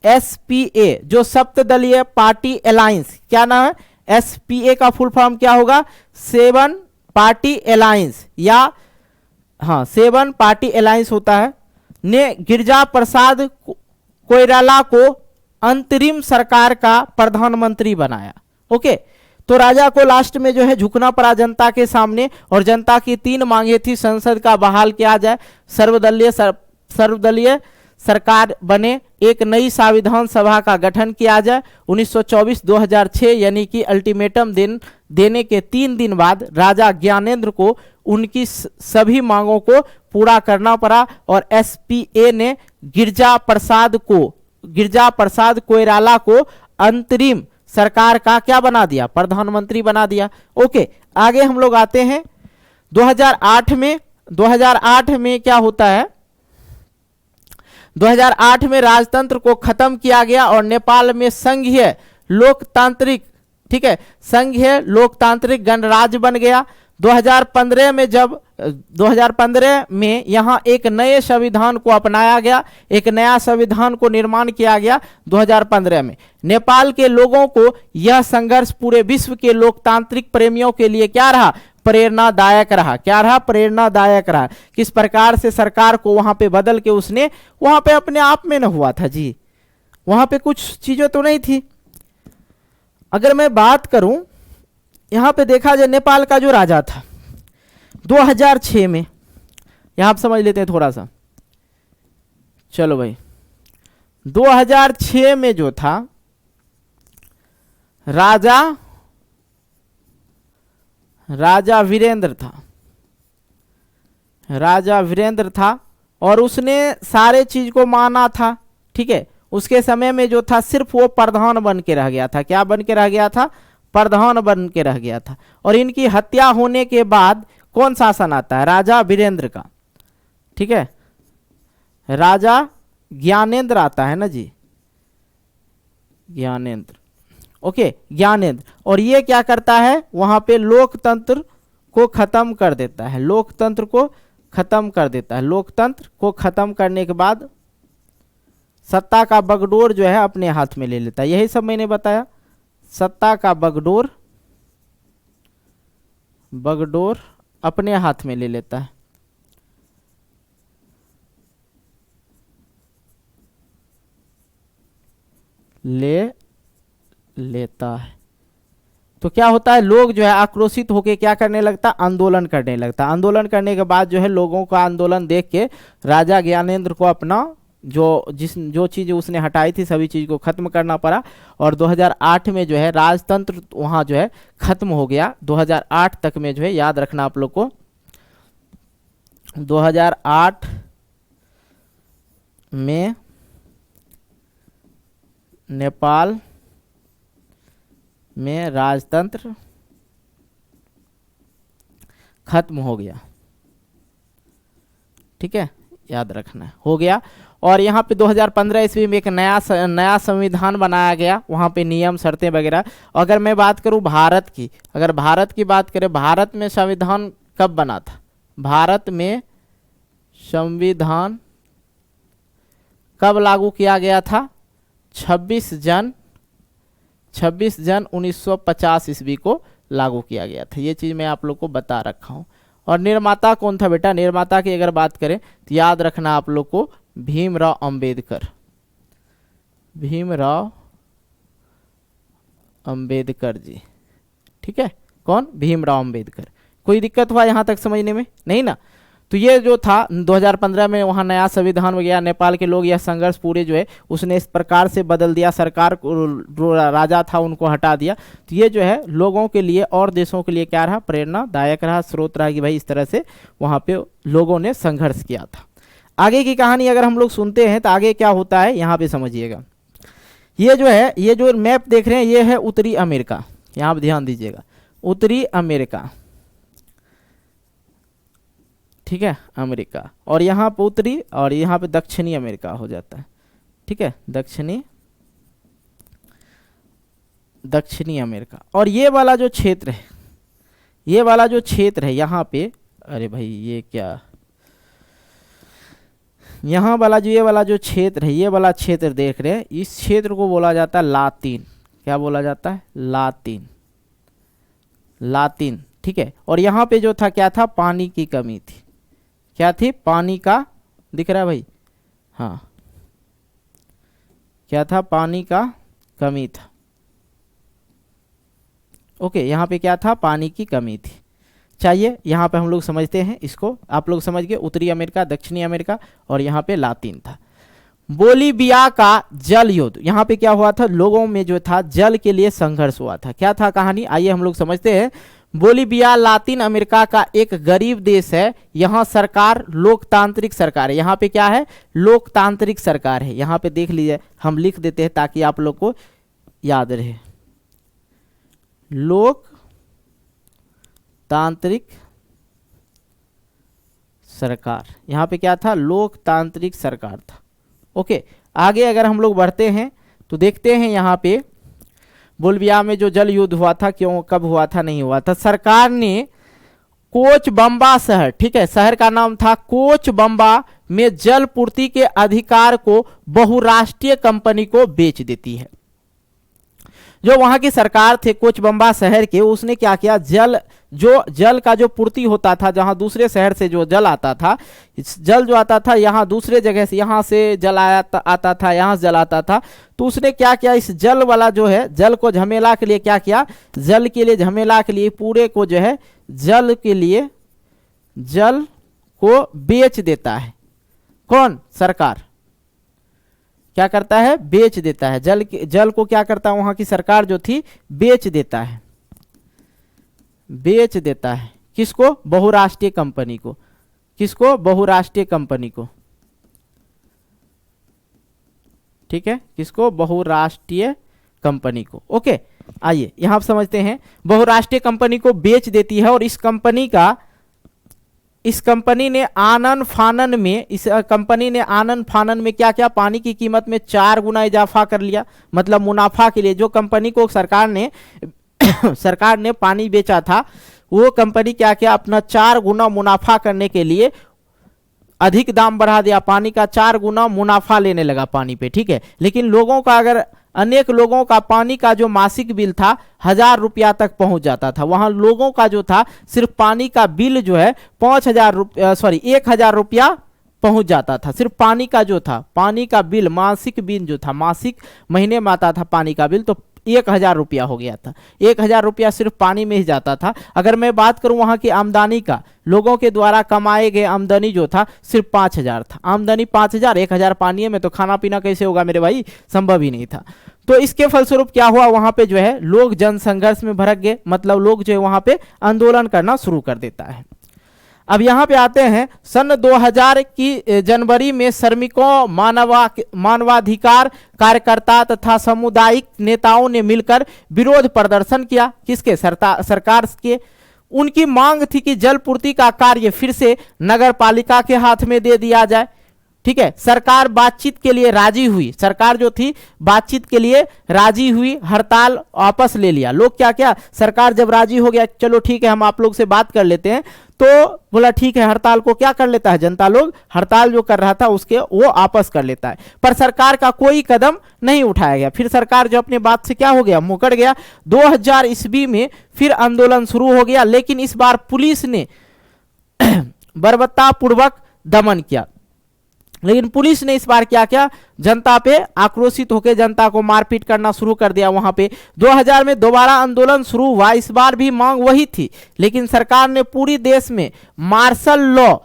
एसपीए जो सप्तदलीय पार्टी अलायंस, क्या नाम है, एसपीए का फुल फॉर्म क्या होगा, 7 पार्टी अलायंस, या हाँ 7 पार्टी अलायंस होता है, ने गिरिजा प्रसाद कोइराला को अंतरिम सरकार का प्रधानमंत्री बनाया। ओके, तो राजा को लास्ट में जो है झुकना पड़ा जनता के सामने। और जनता की 3 मांगे थी, संसद का बहाल किया जाए, सर्वदलीय सरकार बने, एक नई संविधान सभा का गठन किया जाए। 1924-2006 यानी कि अल्टीमेटम देने के 3 दिन बाद राजा ज्ञानेंद्र को उनकी सभी मांगों को पूरा करना पड़ा। और एसपीए ने गिरिजा प्रसाद कोइराला को अंतरिम सरकार का क्या बना दिया, प्रधानमंत्री बना दिया। ओके, आगे हम लोग आते हैं 2008 में क्या होता है, 2008 में राजतंत्र को खत्म किया गया और नेपाल में संघीय लोकतांत्रिक, ठीक है, संघीय लोकतांत्रिक गणराज्य बन गया। 2015 में यहाँ एक नए संविधान को अपनाया गया, एक नया संविधान को निर्माण किया गया 2015 में। नेपाल के लोगों को यह संघर्ष पूरे विश्व के लोकतांत्रिक प्रेमियों के लिए क्या रहा, प्रेरणादायक रहा। क्या रहा, प्रेरणादायक रहा। किस प्रकार से सरकार को वहां पे बदल के उसने, वहां पे अपने आप में न हुआ था जी, वहां पे कुछ चीजें तो नहीं थी। अगर मैं बात करूं, यहां पे देखा जाए नेपाल का जो राजा था 2006 में, यहां आप समझ लेते हैं थोड़ा सा, चलो भाई, 2006 में जो था राजा वीरेंद्र था और उसने सारे चीज को माना था, ठीक है। उसके समय में जो था सिर्फ वो प्रधान बन के रह गया था। क्या बन के रह गया था, प्रधान बन के रह गया था। और इनकी हत्या होने के बाद कौन शासन आता है, राजा वीरेंद्र का, ठीक है, राजा ज्ञानेंद्र आता है ना जी, ज्ञानेंद्र। ओके, ज्ञानेंद्र। और ये क्या करता है, वहां पे लोकतंत्र को खत्म कर देता है, लोकतंत्र को खत्म कर देता है। लोकतंत्र को खत्म करने के बाद सत्ता का बागडोर जो है अपने हाथ में ले लेता है। यही सब मैंने बताया, सत्ता का बागडोर अपने हाथ में ले लेता है। ले लेता है तो क्या होता है, लोग जो है आक्रोशित होकर क्या करने लगता, आंदोलन करने लगता। आंदोलन करने के बाद जो है लोगों का आंदोलन देख के राजा ज्ञानेंद्र को अपना जो चीज़ उसने हटाई थी सभी चीज़ को खत्म करना पड़ा और 2008 में जो है राजतंत्र वहाँ जो है खत्म हो गया। 2008 तक में जो है, याद रखना आप लोग को, 2008 में नेपाल में राजतंत्र खत्म हो गया। ठीक है, याद रखना, हो गया। और यहाँ पे 2015 ईस्वी में एक नया संविधान बनाया गया, वहाँ पे नियम शर्तें वगैरह। अगर मैं बात करूँ भारत की, अगर भारत की बात करें, भारत में संविधान कब बना था? भारत में संविधान कब लागू किया गया था? 26 जन 1950 ईस्वी को लागू किया गया था। ये चीज़ मैं आप लोग को बता रखा हूँ। और निर्माता कौन था बेटा? निर्माता की अगर बात करें तो याद रखना आप लोग को, भीमराव अंबेडकर। भीमराव अंबेडकर जी। ठीक है, कौन? भीमराव अंबेडकर। कोई दिक्कत हुआ यहाँ तक समझने में? नहीं ना। तो ये जो था 2015 में वहाँ नया संविधान हो गया। नेपाल के लोग यह संघर्ष पूरे जो है उसने इस प्रकार से बदल दिया, सरकार जो राजा था उनको हटा दिया। तो ये जो है लोगों के लिए और देशों के लिए क्या रहा? प्रेरणादायक रहा, स्रोत रहा कि भाई इस तरह से वहाँ पे लोगों ने संघर्ष किया था। आगे की कहानी अगर हम लोग सुनते हैं तो आगे क्या होता है यहाँ पे समझिएगा। ये जो है, ये जो मैप देख रहे हैं ये है उत्तरी अमेरिका। यहाँ पे ध्यान दीजिएगा, उत्तरी अमेरिका। ठीक है, अमेरिका। और यहाँ पे उत्तरी और यहाँ पे दक्षिणी अमेरिका हो जाता है। ठीक है, दक्षिणी अमेरिका। और ये वाला जो क्षेत्र है, ये वाला जो क्षेत्र है यहाँ पे, अरे भाई ये क्या, यहाँ वाला जो ये वाला जो क्षेत्र है, ये वाला क्षेत्र देख रहे हैं, इस क्षेत्र को बोला जाता है लातीन। क्या बोला जाता है? लातीन। लातीन। ठीक है। और यहाँ पे जो था क्या था? पानी की कमी थी। क्या थी? पानी का, दिख रहा है भाई? हाँ, क्या था? पानी का कमी था। ओके, यहाँ पे क्या था? पानी की कमी थी। चाहिए यहाँ पे हम लोग समझते हैं इसको, आप लोग समझ गए। उत्तरी अमेरिका, दक्षिणी अमेरिका और यहाँ पे लातीन था। बोलीविया का जल युद्ध, यहाँ पे क्या हुआ था? लोगों में जो था जल के लिए संघर्ष हुआ था। क्या था कहानी? आइए हम लोग समझते हैं। बोलीविया लातीन अमेरिका का एक गरीब देश है। यहाँ सरकार लोकतांत्रिक सरकार है। यहाँ पे क्या है? लोकतांत्रिक सरकार है। यहाँ पे देख लीजिए, हम लिख देते हैं ताकि आप लोग को याद रहे। लोकतांत्रिक सरकार, यहाँ पे क्या था? लोकतांत्रिक सरकार था। ओके, आगे अगर हम लोग बढ़ते हैं तो देखते हैं यहाँ पे बोलीविया में जो जल युद्ध हुआ था, क्यों, कब हुआ था, नहीं हुआ था। सरकार ने कोचबम्बा शहर, ठीक है, शहर का नाम था कोचबम्बा, में जल पूर्ति के अधिकार को बहुराष्ट्रीय कंपनी को बेच देती है। जो वहां की सरकार थे कोचबम्बा शहर के, उसने क्या किया? जल का जो पूर्ति होता था, जहां दूसरे शहर से जो जल आता था, जल जो आता था यहाँ दूसरे जगह से, यहाँ से जल आता था, यहाँ से जल आता था, तो उसने क्या किया? इस जल वाला जो है, जल को झमेला के लिए क्या किया? जल के लिए झमेला के लिए पूरे को जो है जल के लिए, जल को बेच देता है। कौन? सरकार। क्या करता है? बेच देता है। जल को क्या करता है? वहां की सरकार जो थी बेच देता है। बेच देता है किसको? बहुराष्ट्रीय कंपनी को। किसको? बहुराष्ट्रीय कंपनी को। ठीक है, किसको? बहुराष्ट्रीय कंपनी को। ओके, आइए यहां आप समझते हैं। बहुराष्ट्रीय कंपनी को बेच देती है और इस कंपनी ने आनन फानन में क्या क्या? पानी की कीमत में 4 गुना इजाफा कर लिया। मतलब मुनाफा के लिए जो कंपनी को सरकार ने पानी बेचा था, वो कंपनी क्या किया? अपना 4 गुना मुनाफा करने के लिए अधिक दाम बढ़ा दिया, पानी का 4 गुना मुनाफा लेने लगा पानी पे, ठीक है। लेकिन लोगों का अगर अनेक लोगों का पानी का जो मासिक बिल था 1000 रुपया तक पहुंच जाता था, वहां लोगों का जो था सिर्फ पानी का बिल जो है 1000 रुपया पहुंच जाता था। सिर्फ पानी का जो था, पानी का बिल, मासिक बिल जो था, मासिक महीने में आता था पानी का बिल, तो 1000 रुपया हो गया था। 1000 रुपया सिर्फ पानी में ही जाता था। अगर मैं बात करूं वहां की आमदनी का, लोगों के द्वारा कमाए गए आमदनी जो था सिर्फ 5000 था। आमदनी 5000, 1000 पानी में, तो खाना पीना कैसे होगा मेरे भाई, संभव ही नहीं था। तो इसके फलस्वरूप क्या हुआ, वहां पे जो है लोग जनसंघर्ष में भड़क गए, मतलब लोग जो है वहां पे आंदोलन करना शुरू कर देता है। अब यहाँ पे आते हैं सन 2000 की जनवरी में श्रमिकों, मानवाधिकार कार्यकर्ता तथा सामुदायिक नेताओं ने मिलकर विरोध प्रदर्शन किया। किसके? सरकार के। उनकी मांग थी कि जल पूर्ति का कार्य फिर से नगर पालिका के हाथ में दे दिया जाए, ठीक है। सरकार बातचीत के लिए राजी हुई, सरकार जो थी बातचीत के लिए राजी हुई, हड़ताल वापस ले लिया। लोग क्या क्या, सरकार जब राजी हो गया, चलो ठीक है हम आप लोग से बात कर लेते हैं, तो बोला ठीक है, हड़ताल को क्या कर लेता है, जनता लोग हड़ताल जो कर रहा था उसके वो वापस कर लेता है। पर सरकार का कोई कदम नहीं उठाया गया। फिर सरकार जो अपनी बात से क्या हो गया, मुकर गया। 2000 ईस्वी में फिर आंदोलन शुरू हो गया, लेकिन इस बार पुलिस ने बर्बरतापूर्वक दमन किया। लेकिन पुलिस ने इस बार क्या किया, जनता पे आक्रोशित होकर जनता को मारपीट करना शुरू कर दिया वहां पे। 2000 में दोबारा आंदोलन शुरू हुआ, इस बार भी मांग वही थी, लेकिन सरकार ने पूरी देश में मार्शल लॉ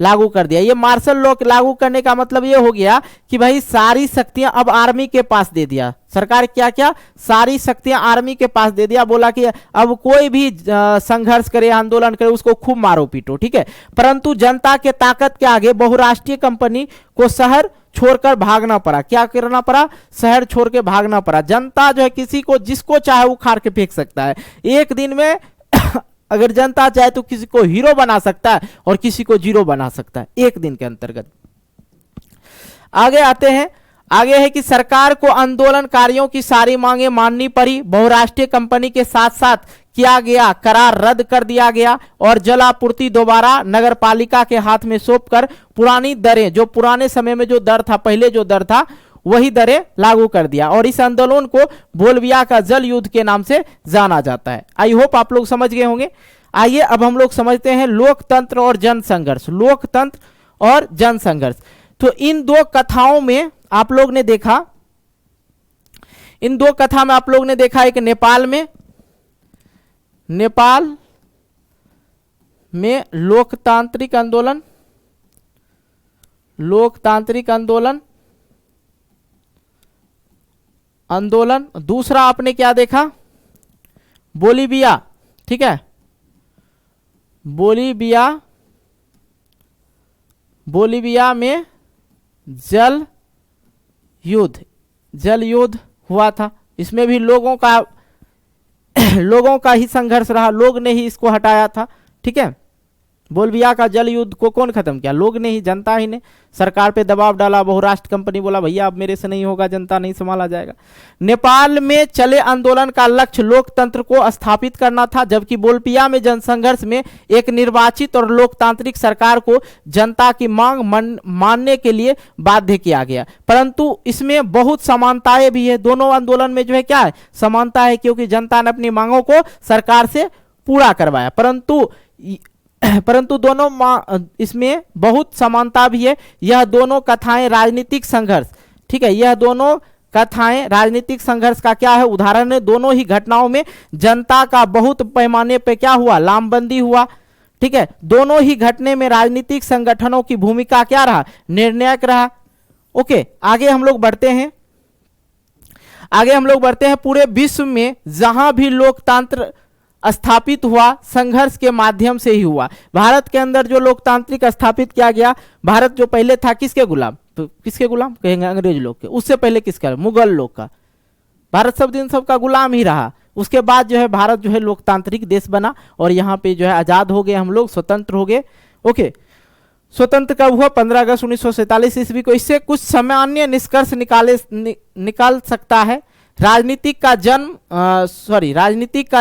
लागू कर दिया। ये मार्शल लॉ लागू करने का मतलब ये हो गया कि भाई सारी शक्तियां अब आर्मी के पास दे दिया। सरकार क्या क्या, सारी शक्तियां आर्मी के पास दे दिया। बोला कि अब कोई भी संघर्ष करे, आंदोलन करे, उसको खूब मारो पीटो, ठीक है। परंतु जनता के ताकत के आगे बहुराष्ट्रीय कंपनी को शहर छोड़कर भागना पड़ा। क्या करना पड़ा, शहर छोड़ के भागना पड़ा। जनता जो है किसी को जिसको चाहे उखाड़ के फेंक सकता है। एक दिन में अगर जनता चाहे तो किसी को हीरो बना सकता है और किसी को जीरो बना सकता है, एक दिन के अंतर्गत। आगे आते हैं, आगे है कि सरकार को आंदोलनकारियों की सारी मांगे माननी पड़ी। बहुराष्ट्रीय कंपनी के साथ साथ किया गया करार रद्द कर दिया गया और जल आपूर्ति दोबारा नगर पालिका के हाथ में सौंपकर पुरानी दरें, जो पुराने समय में जो दर था, पहले जो दर था वही दरें लागू कर दिया। और इस आंदोलन को बोलबिया का जल युद्ध के नाम से जाना जाता है। आई होप आप लोग समझ गए होंगे। आइए अब हम लोग समझते हैं लोकतंत्र और जनसंघर्ष। लोकतंत्र और जनसंघर्ष, तो इन दो कथाओं में आप लोग ने देखा, इन दो कथा में आप लोग ने देखा, एक नेपाल में लोकतांत्रिक आंदोलन, दूसरा आपने क्या देखा, बोलीविया, ठीक है, बोलीविया में जल युद्ध हुआ था। इसमें भी लोगों का ही संघर्ष रहा, लोग ने ही इसको हटाया था, ठीक है। बोलबिया का जल युद्ध को कौन खत्म किया, लोग ने ही, जनता ही ने। सरकार पे दबाव डाला, बहुराष्ट्र कंपनी बोला भैया अब मेरे से नहीं होगा, जनता नहीं संभाला जाएगा। नेपाल में चले आंदोलन का लक्ष्य लोकतंत्र को स्थापित करना था, जबकि बोलबिया में जनसंघर्ष में एक निर्वाचित और लोकतांत्रिक सरकार को जनता की मांग मानने के लिए बाध्य किया गया। परंतु इसमें बहुत समानताएं भी है, दोनों आंदोलन में जो है क्या है, समानता है, क्योंकि जनता ने अपनी मांगों को सरकार से पूरा करवाया। परंतु दोनों इसमें बहुत समानता भी है। यह दोनों कथाएं राजनीतिक संघर्ष, ठीक है, यह दोनों कथाएं राजनीतिक संघर्ष का क्या है, उदाहरण है। दोनों ही घटनाओं में जनता का बहुत पैमाने पे क्या हुआ, लामबंदी हुआ, ठीक है। दोनों ही घटने में राजनीतिक संगठनों की भूमिका क्या रहा, निर्णायक रहा। ओके, आगे हम लोग बढ़ते हैं। पूरे विश्व में जहां भी लोकतंत्र स्थापित हुआ संघर्ष के माध्यम से ही हुआ। भारत के अंदर जो लोकतांत्रिक स्थापित किया गया, भारत जो पहले था किसके गुलाम, तो किसके गुलाम कहेंगे, अंग्रेज लोग के। उससे पहले किसका, मुगल लोग का। भारत सब दिन सबका गुलाम ही रहा। उसके बाद जो है भारत जो है लोकतांत्रिक देश बना और यहाँ पे जो है आजाद हो गए हम लोग, स्वतंत्र हो गए। ओके, स्वतंत्र कब हुआ, 15 अगस्त 1947 ईस्वी को। इससे कुछ सामान्य निष्कर्ष निकाल सकता है। राजनीतिक का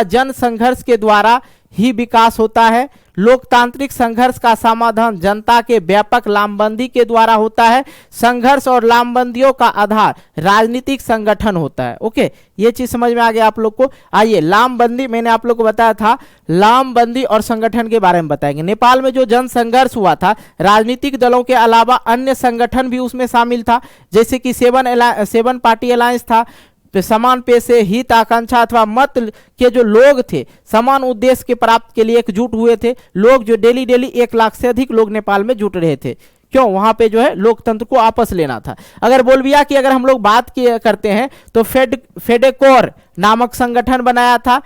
जन संघर्ष के द्वारा ही विकास होता है। लोकतांत्रिक संघर्ष का समाधान जनता के व्यापक लामबंदी के द्वारा होता है। संघर्ष और लामबंदियों का आधार राजनीतिक संगठन होता है। ओके, ये चीज समझ में आ गया आप लोग को। आइए, लामबंदी मैंने आप लोग को बताया था, लामबंदी और संगठन के बारे में बताएंगे। नेपाल में जो जन संघर्ष हुआ था, राजनीतिक दलों के अलावा अन्य संगठन भी उसमें शामिल था, जैसे कि सेवन पार्टी अलायंस था। समान पेशे, हित, आकांक्षा अथवा मत के जो लोग थे समान उद्देश्य के प्राप्त के लिए एकजुट हुए थे। लोग जो डेली 1 लाख से अधिक लोग नेपाल में जुट रहे थे। क्यों? वहां पे जो है लोकतंत्र को आपस लेना था। अगर बोलबिया की अगर हम लोग बात करते हैं तो फेडेकोर नामक संगठन बनाया था।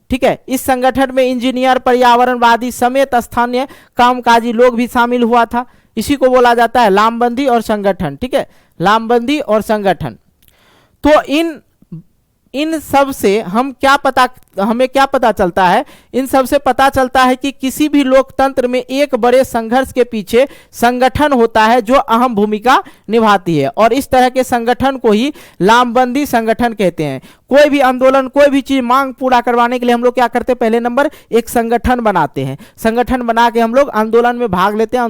ठीक है, इस संगठन में इंजीनियर, पर्यावरणवादी समेत स्थानीय कामकाजी लोग भी शामिल हुआ था। इसी को बोला जाता है लामबंदी और संगठन। ठीक है, लामबंदी और संगठन। तो इन सब से हमें क्या पता चलता है? इन सब से पता चलता है कि किसी भी लोकतंत्र में एक बड़े संघर्ष के पीछे संगठन होता है जो अहम भूमिका निभाती है, और इस तरह के संगठन को ही लामबंदी संगठन कहते हैं। कोई भी आंदोलन, कोई भी चीज मांग पूरा करवाने के लिए हम लोग क्या करते हैं? पहले नंबर एक संगठन बनाते हैं। संगठन बना के हम लोग आंदोलन में भाग लेते हैं।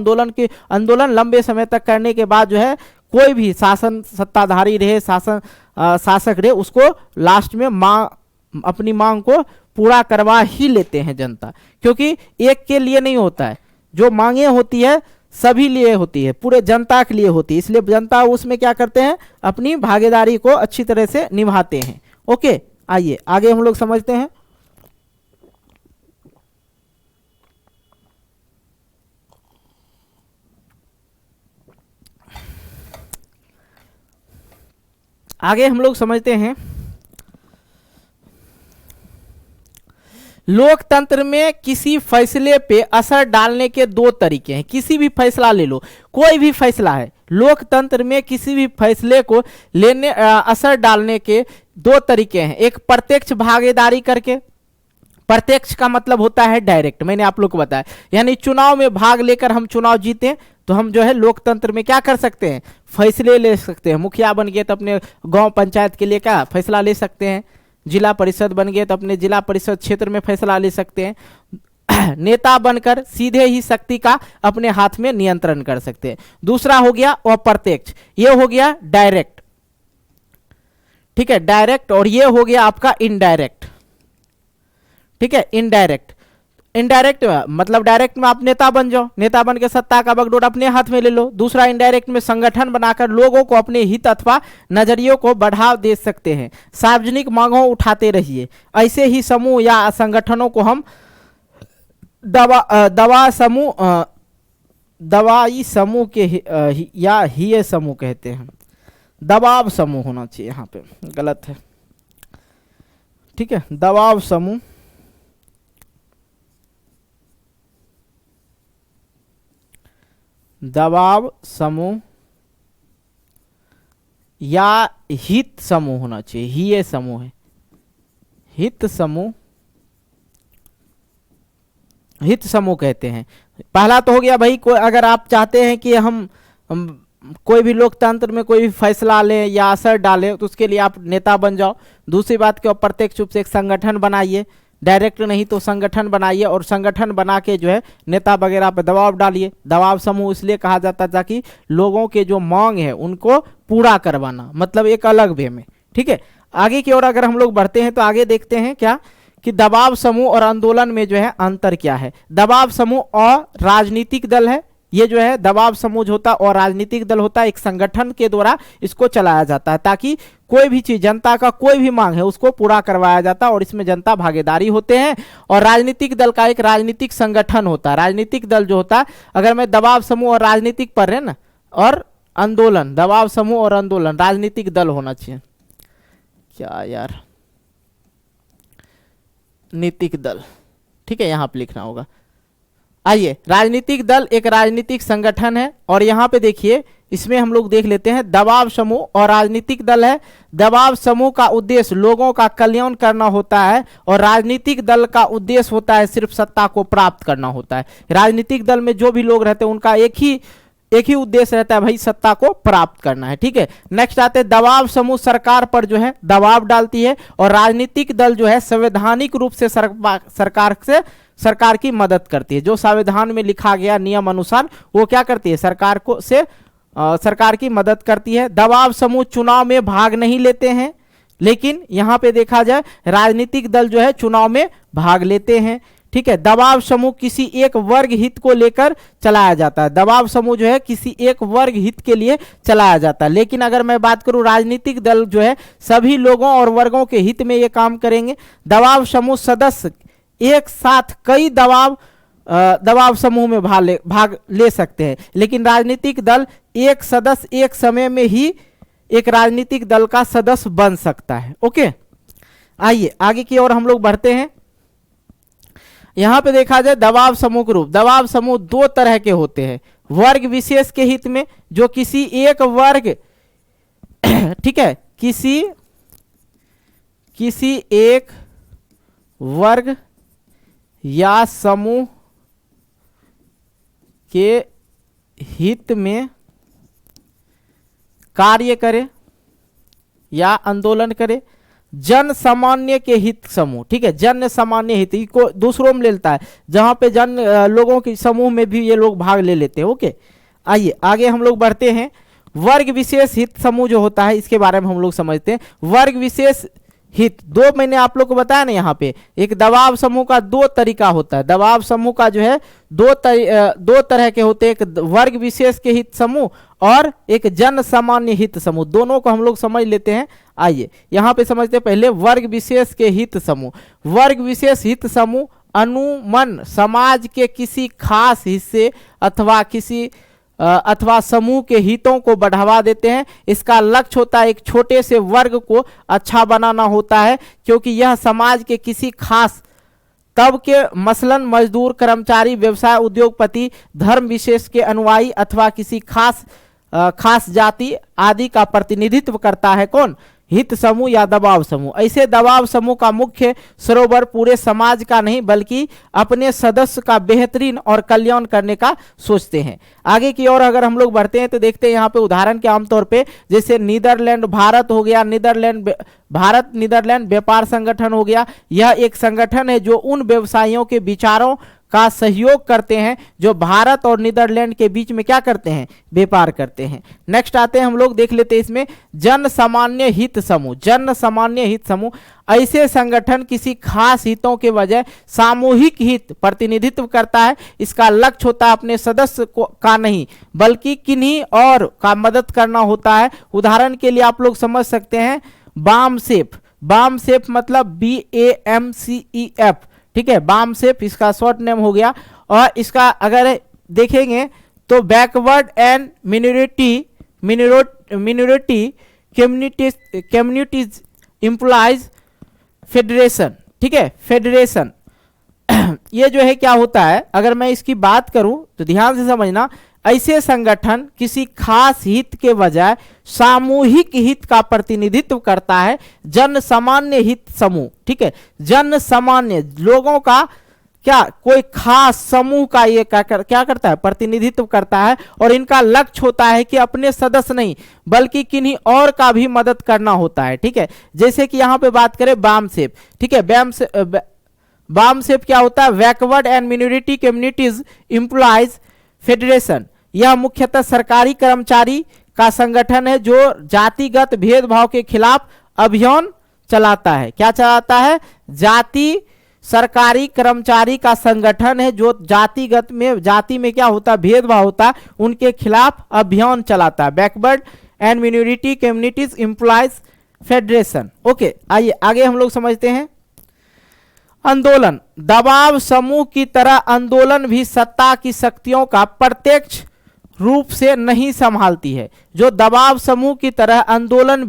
आंदोलन लंबे समय तक करने के बाद जो है कोई भी शासन सत्ताधारी रहे, शासक रहे, उसको लास्ट में अपनी मांग को पूरा करवा ही लेते हैं जनता, क्योंकि एक के लिए नहीं होता है। जो मांगे होती है सभी लिए होती है, पूरे जनता के लिए होती है, इसलिए जनता उसमें क्या करते हैं? अपनी भागीदारी को अच्छी तरह से निभाते हैं। ओके, आइए आगे हम लोग समझते हैं। आगे हम लोग समझते हैं लोकतंत्र में किसी फैसले पे असर डालने के 2 तरीके हैं। किसी भी फैसला ले लो, कोई भी फैसला है, लोकतंत्र में किसी भी फैसले को असर डालने के 2 तरीके हैं। एक प्रत्यक्ष भागीदारी करके। प्रत्यक्ष का मतलब होता है डायरेक्ट, मैंने आप लोग को बताया, यानी चुनाव में भाग लेकर हम चुनाव जीते तो हम जो है लोकतंत्र में क्या कर सकते हैं? फैसले ले सकते हैं। मुखिया बन गए तो अपने गांव पंचायत के लिए क्या फैसला ले सकते हैं। जिला परिषद बन गए तो अपने जिला परिषद क्षेत्र में फैसला ले सकते हैं। नेता बनकर सीधे ही शक्ति का अपने हाथ में नियंत्रण कर सकते हैं। दूसरा हो गया अप्रत्यक्ष, ये हो गया डायरेक्ट। ठीक है, डायरेक्ट। और ये हो गया आपका इनडायरेक्ट। ठीक है, इनडायरेक्ट। इनडायरेक्ट मतलब डायरेक्ट में आप नेता बन जाओ, नेता बन के सत्ता का बगडोर अपने हाथ में ले लो। दूसरा इनडायरेक्ट में संगठन बनाकर लोगों को अपने हित अथवा नजरियों को बढ़ावा दे सकते हैं। सार्वजनिक मांगों उठाते रहिए। ऐसे ही समूह या संगठनों को हम दवाई समूह के या हिये समूह कहते हैं। दबाव समूह होना चाहिए, यहाँ पे गलत है। ठीक है, दबाव समूह, दबाव समूह या हित समूह होना चाहिए। हिये समूह है, हित समूह, हित समूह कहते हैं। पहला तो हो गया भाई, कोई अगर आप चाहते हैं कि हम कोई भी लोकतंत्र में कोई भी फैसला लें या असर डालें तो उसके लिए आप नेता बन जाओ। दूसरी बात कि अप्रत्यक्ष रूप से एक संगठन बनाइए, डायरेक्ट नहीं तो संगठन बनाइए, और संगठन बना के जो है नेता वगैरह पे दबाव डालिए। दबाव समूह इसलिए कहा जाता था कि लोगों के जो मांग है उनको पूरा करवाना, मतलब एक अलग वे में। ठीक है, आगे की ओर अगर हम लोग बढ़ते हैं तो आगे देखते हैं क्या कि दबाव समूह और आंदोलन में जो है अंतर क्या है। दबाव समूह और राजनीतिक दल है, ये जो है दबाव समूह होता है और राजनीतिक दल होता है। एक संगठन के द्वारा इसको चलाया जाता है ताकि कोई भी चीज, जनता का कोई भी मांग है उसको पूरा करवाया जाता है, और इसमें जनता भागीदारी होते हैं। और राजनीतिक दल का एक राजनीतिक संगठन होता है। राजनीतिक दल जो होता है, अगर मैं दबाव समूह और राजनीतिक पढ़ रहे ना, और आंदोलन, दबाव समूह और आंदोलन, राजनीतिक दल होना चाहिए। क्या यार, नीतिक दल, ठीक है, यहां पे लिखना होगा। आइए, राजनीतिक दल एक राजनीतिक संगठन है, और यहां पे देखिए इसमें हम लोग देख लेते हैं दबाव समूह और राजनीतिक दल है। दबाव समूह का उद्देश्य लोगों का कल्याण करना होता है, और राजनीतिक दल का उद्देश्य होता है सिर्फ सत्ता को प्राप्त करना होता है। राजनीतिक दल में जो भी लोग रहते हैं उनका एक ही एक ही उद्देश्य रहता है भाई, सत्ता को प्राप्त करना है। ठीक है, नेक्स्ट आते हैं दबाव समूह सरकार पर जो है दबाव डालती है, और राजनीतिक दल जो है संवैधानिक रूप से सरकार की मदद करती है। जो संविधान में लिखा गया नियम अनुसार वो क्या करती है, सरकार की मदद करती है। दबाव समूह चुनाव में भाग नहीं लेते हैं, लेकिन यहां पे देखा जाए राजनीतिक दल जो है चुनाव में भाग लेते हैं। ठीक है, दबाव समूह किसी एक वर्ग हित को लेकर चलाया जाता है। दबाव समूह जो है किसी एक वर्ग हित के लिए चलाया जाता है, लेकिन अगर मैं बात करूं राजनीतिक दल जो है सभी लोगों और वर्गों के हित में ये काम करेंगे। दबाव समूह सदस्य एक साथ कई दबाव समूह में भाग ले सकते हैं, लेकिन राजनीतिक दल एक सदस्य एक समय में ही एक राजनीतिक दल का सदस्य बन सकता है। ओके, आइए आगे की ओर हम लोग बढ़ते हैं। यहां पे देखा जाए दबाव समूह के रूप। दबाव समूह दो तरह के होते हैं, वर्ग विशेष के हित में जो किसी एक वर्ग ठीक है, किसी एक वर्ग या समूह के हित में कार्य करे या आंदोलन करे। जन सामान्य के हित समूह, ठीक है, जन सामान्य हित को दूसरों में लेता है, जहां पे जन लोगों के समूह में भी ये लोग भाग ले लेते हैं। ओके, आइए आगे हम लोग बढ़ते हैं। वर्ग विशेष हित समूह जो होता है इसके बारे में हम लोग समझते हैं। वर्ग विशेष हित दो मैंने आप लोग को बताया ना, यहाँ पे एक दबाव समूह का दो तरीका होता है। दबाव समूह का जो है दो तरह के होते हैं, एक वर्ग विशेष के हित समूह और एक जन सामान्य हित समूह। दोनों को हम लोग समझ लेते हैं। आइए यहाँ पे समझते हैं पहले वर्ग विशेष के हित समूह। वर्ग विशेष हित समूह अनुमन समाज के किसी खास हिस्से अथवा समूह के हितों को बढ़ावा देते हैं। इसका लक्ष्य होता है एक छोटे से वर्ग को अच्छा बनाना होता है, क्योंकि यह समाज के किसी खास तबके मसलन मजदूर, कर्मचारी, व्यवसाय, उद्योगपति, धर्म विशेष के अनुयायी अथवा किसी खास जाति आदि का प्रतिनिधित्व करता है। कौन? हित समूह या दबाव समूह। ऐसे दबाव समूह का मुख्य सरोवर पूरे समाज का नहीं बल्कि अपने सदस्य का बेहतरीन और कल्याण करने का सोचते हैं। आगे की ओर अगर हम लोग बढ़ते हैं तो देखते हैं यहाँ पे उदाहरण के आमतौर पे जैसे नीदरलैंड भारत हो गया, भारत नीदरलैंड व्यापार संगठन हो गया। यह एक संगठन है जो उन व्यवसायियों के विचारों का सहयोग करते हैं जो भारत और नीदरलैंड के बीच में क्या करते हैं, व्यापार करते हैं। नेक्स्ट आते हैं हम लोग देख लेते हैं इसमें जन सामान्य हित समूह। जन सामान्य हित समूह ऐसे संगठन किसी खास हितों के बजाय सामूहिक हित प्रतिनिधित्व करता है। इसका लक्ष्य होता है अपने सदस्य का नहीं बल्कि किन्हीं और का मदद करना होता है। उदाहरण के लिए आप लोग समझ सकते हैं बामसेफ। बामसेफ मतलब BAMCEF, ठीक है, बामसेफ इसका शॉर्ट नेम हो गया। और इसका अगर देखेंगे तो backward and minority communities employees federation, ठीक है, फेडरेशन। ये जो है क्या होता है, अगर मैं इसकी बात करूं तो ध्यान से समझना, ऐसे संगठन किसी खास हित के बजाय सामूहिक हित का प्रतिनिधित्व करता है। जन सामान्य हित समूह, ठीक है, जन सामान्य लोगों का क्या कोई खास समूह का ये क्या करता है, प्रतिनिधित्व करता है। और इनका लक्ष्य होता है कि अपने सदस्य नहीं बल्कि किन्हीं और का भी मदद करना होता है। ठीक है, जैसे कि यहाँ पे बात करें बामसेफ, ठीक है, बामसेफ क्या होता है, backward and minority communities employees federation. यह मुख्यतः सरकारी कर्मचारी का संगठन है जो जातिगत भेदभाव के खिलाफ अभियान चलाता है। क्या चलाता है? सरकारी कर्मचारी का संगठन है जो जाति में क्या होता है, भेदभाव होता है, उनके खिलाफ अभियान चलाता है। Backward and minority communities employees federation. Okay, आइए आगे हम लोग समझते हैं आंदोलन। दबाव समूह की तरह आंदोलन भी सत्ता की शक्तियों का प्रत्यक्ष रूप से नहीं संभालती है। जो दबाव समूह की तरह आंदोलन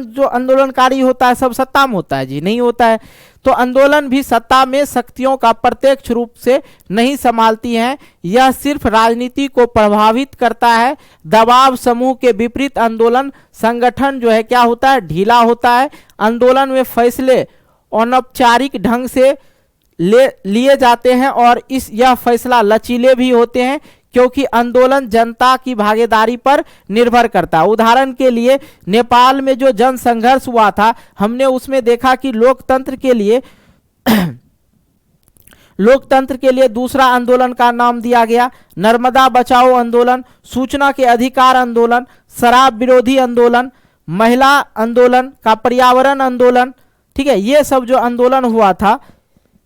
जो आंदोलनकारी होता है सब सत्ता में होता है जी, नहीं होता है। तो आंदोलन भी सत्ता में शक्तियों का प्रत्यक्ष रूप से नहीं संभालती है, यह सिर्फ राजनीति को प्रभावित करता है। दबाव समूह के विपरीत आंदोलन संगठन जो है क्या होता है, ढीला होता है। आंदोलन में फैसले अनौपचारिक ढंग से लिए जाते हैं और यह फैसला लचीले भी होते हैं क्योंकि आंदोलन जनता की भागीदारी पर निर्भर करता है। उदाहरण के लिए नेपाल में जो जन संघर्ष हुआ था, हमने उसमें देखा कि लोकतंत्र के लिए दूसरा आंदोलन का नाम दिया गया नर्मदा बचाओ आंदोलन, सूचना के अधिकार आंदोलन, शराब विरोधी आंदोलन, महिला आंदोलन का पर्यावरण आंदोलन। ठीक है, ये सब जो आंदोलन हुआ था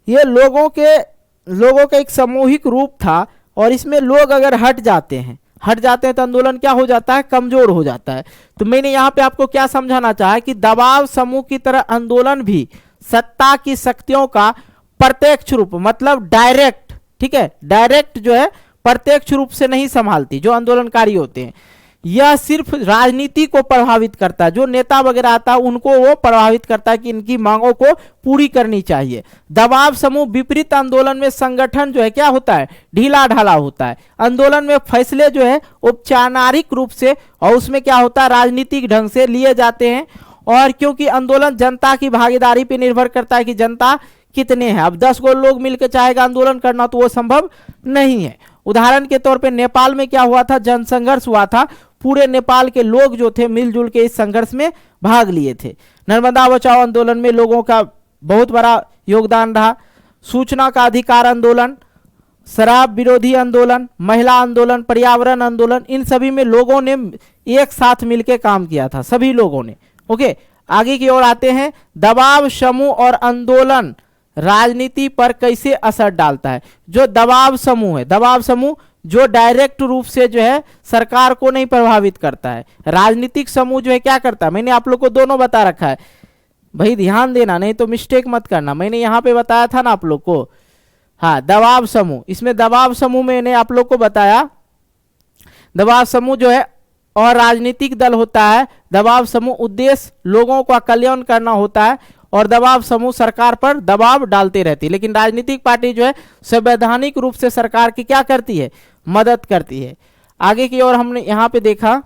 ये लोगों के एक सामूहिक रूप था, और इसमें लोग अगर हट जाते हैं तो आंदोलन क्या हो जाता है, कमजोर हो जाता है। तो मैंने यहाँ पे आपको क्या समझाना चाहा कि दबाव समूह की तरह आंदोलन भी सत्ता की शक्तियों का प्रत्यक्ष रूप, मतलब डायरेक्ट, ठीक है, डायरेक्ट जो है प्रत्यक्ष रूप से नहीं संभालती। जो आंदोलनकारी होते हैं यह सिर्फ राजनीति को प्रभावित करता है, जो नेता वगैरह आता है उनको वो प्रभावित करता है कि इनकी मांगों को पूरी करनी चाहिए। दबाव समूह विपरीत आंदोलन में संगठन जो है क्या होता है, ढीला ढाला होता है। आंदोलन में फैसले जो है औपचारिक रूप से और उसमें क्या होता है, राजनीतिक ढंग से लिए जाते हैं। और क्योंकि आंदोलन जनता की भागीदारी पर निर्भर करता है कि जनता कितने हैं। अब 10 गो लोग मिलकर चाहेगा आंदोलन करना तो वो संभव नहीं है। उदाहरण के तौर पे नेपाल में क्या हुआ था, जनसंघर्ष हुआ था, पूरे नेपाल के लोग जो थे मिलजुल के इस संघर्ष में भाग लिए थे। नर्मदा बचाओ आंदोलन में लोगों का बहुत बड़ा योगदान रहा। सूचना का अधिकार आंदोलन, शराब विरोधी आंदोलन, महिला आंदोलन, पर्यावरण आंदोलन, इन सभी में लोगों ने एक साथ मिलकर काम किया था, सभी लोगों ने। ओके, आगे की ओर आते हैं। दबाव समूह और आंदोलन राजनीति पर कैसे असर डालता है। जो दबाव समूह है, दबाव समूह जो डायरेक्ट रूप से जो है सरकार को नहीं प्रभावित करता है। राजनीतिक समूह जो है क्या करता है, मैंने आप लोग को दोनों बता रखा है भाई, ध्यान देना नहीं तो मिस्टेक मत करना। मैंने यहाँ पे बताया था ना आप लोग को, हाँ, दबाव समूह। इसमें दबाव समूह मैंने आप लोग को बताया, दबाव समूह जो है और राजनीतिक दल होता है। दबाव समूह उद्देश्य लोगों का कल्याण करना होता है और दबाव समूह सरकार पर दबाव डालते रहती है। लेकिन राजनीतिक पार्टी जो है संवैधानिक रूप से सरकार की क्या करती है, मदद करती है। आगे की ओर हमने यहाँ पे देखा,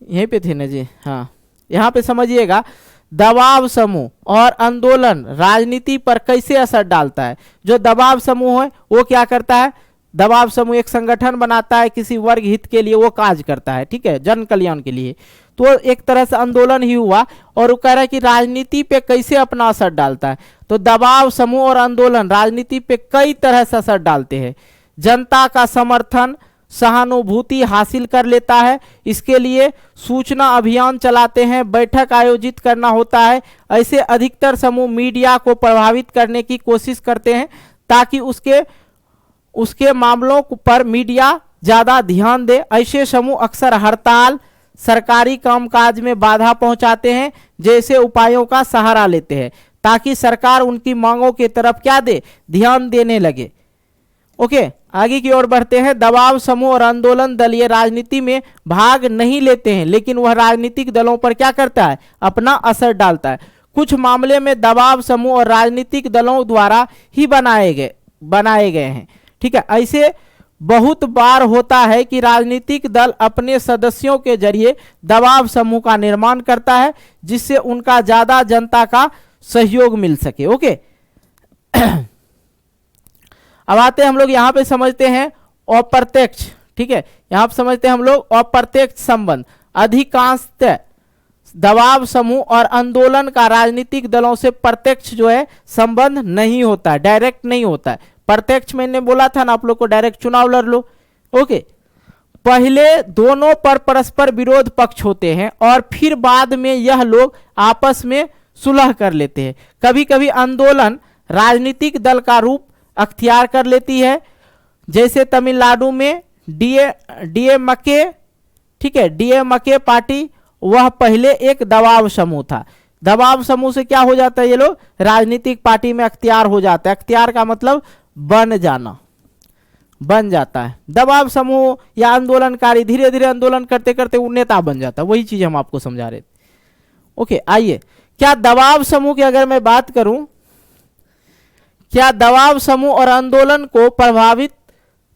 यहीं पे थे ना जी, हाँ, यहाँ पे समझिएगा दबाव समूह और आंदोलन राजनीति पर कैसे असर डालता है। जो दबाव समूह है वो क्या करता है, दबाव समूह एक संगठन बनाता है, किसी वर्ग हित के लिए वो कार्य करता है, ठीक है, जन कल्याण के लिए। तो एक तरह से आंदोलन ही हुआ। और वो कह रहा है कि राजनीति पे कैसे अपना असर डालता है। तो दबाव समूह और आंदोलन राजनीति पे कई तरह से असर डालते हैं। जनता का समर्थन, सहानुभूति हासिल कर लेता है, इसके लिए सूचना अभियान चलाते हैं, बैठक आयोजित करना होता है। ऐसे अधिकतर समूह मीडिया को प्रभावित करने की कोशिश करते हैं ताकि उसके मामलों पर मीडिया ज्यादा ध्यान दे। ऐसे समूह अक्सर हड़ताल, सरकारी कामकाज में बाधा पहुंचाते हैं जैसे उपायों का सहारा लेते हैं ताकि सरकार उनकी मांगों की तरफ क्या दे, ध्यान देने लगे। ओके, आगे की ओर बढ़ते हैं। दबाव समूह और आंदोलन दलीय राजनीति में भाग नहीं लेते हैं, लेकिन वह राजनीतिक दलों पर क्या करता है, अपना असर डालता है। कुछ मामले में दबाव समूह और राजनीतिक दलों द्वारा ही बनाए गए हैं, ठीक है। ऐसे बहुत बार होता है कि राजनीतिक दल अपने सदस्यों के जरिए दबाव समूह का निर्माण करता है जिससे उनका ज्यादा जनता का सहयोग मिल सके। ओके, अब आते हैं हम लोग यहाँ पे समझते हैं अप्रत्यक्ष, ठीक है, यहाँ पे समझते हैं हम लोग अप्रत्यक्ष संबंध। अधिकांशतः दबाव समूह और आंदोलन का राजनीतिक दलों से प्रत्यक्ष जो है संबंध नहीं होता है, डायरेक्ट नहीं होता है। प्रत्यक्ष मैंने बोला था ना आप लोग को, डायरेक्ट चुनाव लड़ लो। ओके, पहले दोनों पर परस्पर विरोध पक्ष होते हैं और फिर बाद में यह लोग आपस में सुलह कर लेते हैं। कभी कभी आंदोलन राजनीतिक दल का रूप अख्तियार कर लेती है, जैसे तमिलनाडु में डीएमके, ठीक है, डीएमके पार्टी, वह पहले एक दबाव समूह था। दबाव समूह से क्या हो जाता है, ये लोग राजनीतिक पार्टी में अख्तियार हो जाता है। अख्तियार का मतलब बन जाता है। दबाव समूह या आंदोलनकारी धीरे धीरे आंदोलन करते करते वो नेता बन जाता है। वही चीज हम आपको समझा रहे थे। ओके, आइए, क्या दबाव समूह की अगर मैं बात करूं, क्या दबाव समूह और आंदोलन को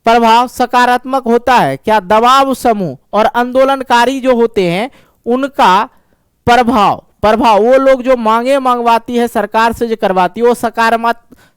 प्रभाव सकारात्मक होता है? क्या दबाव समूह और आंदोलनकारी जो होते हैं उनका प्रभाव वो लोग जो मांगे मंगवाती है सरकार से, जो करवाती है, वो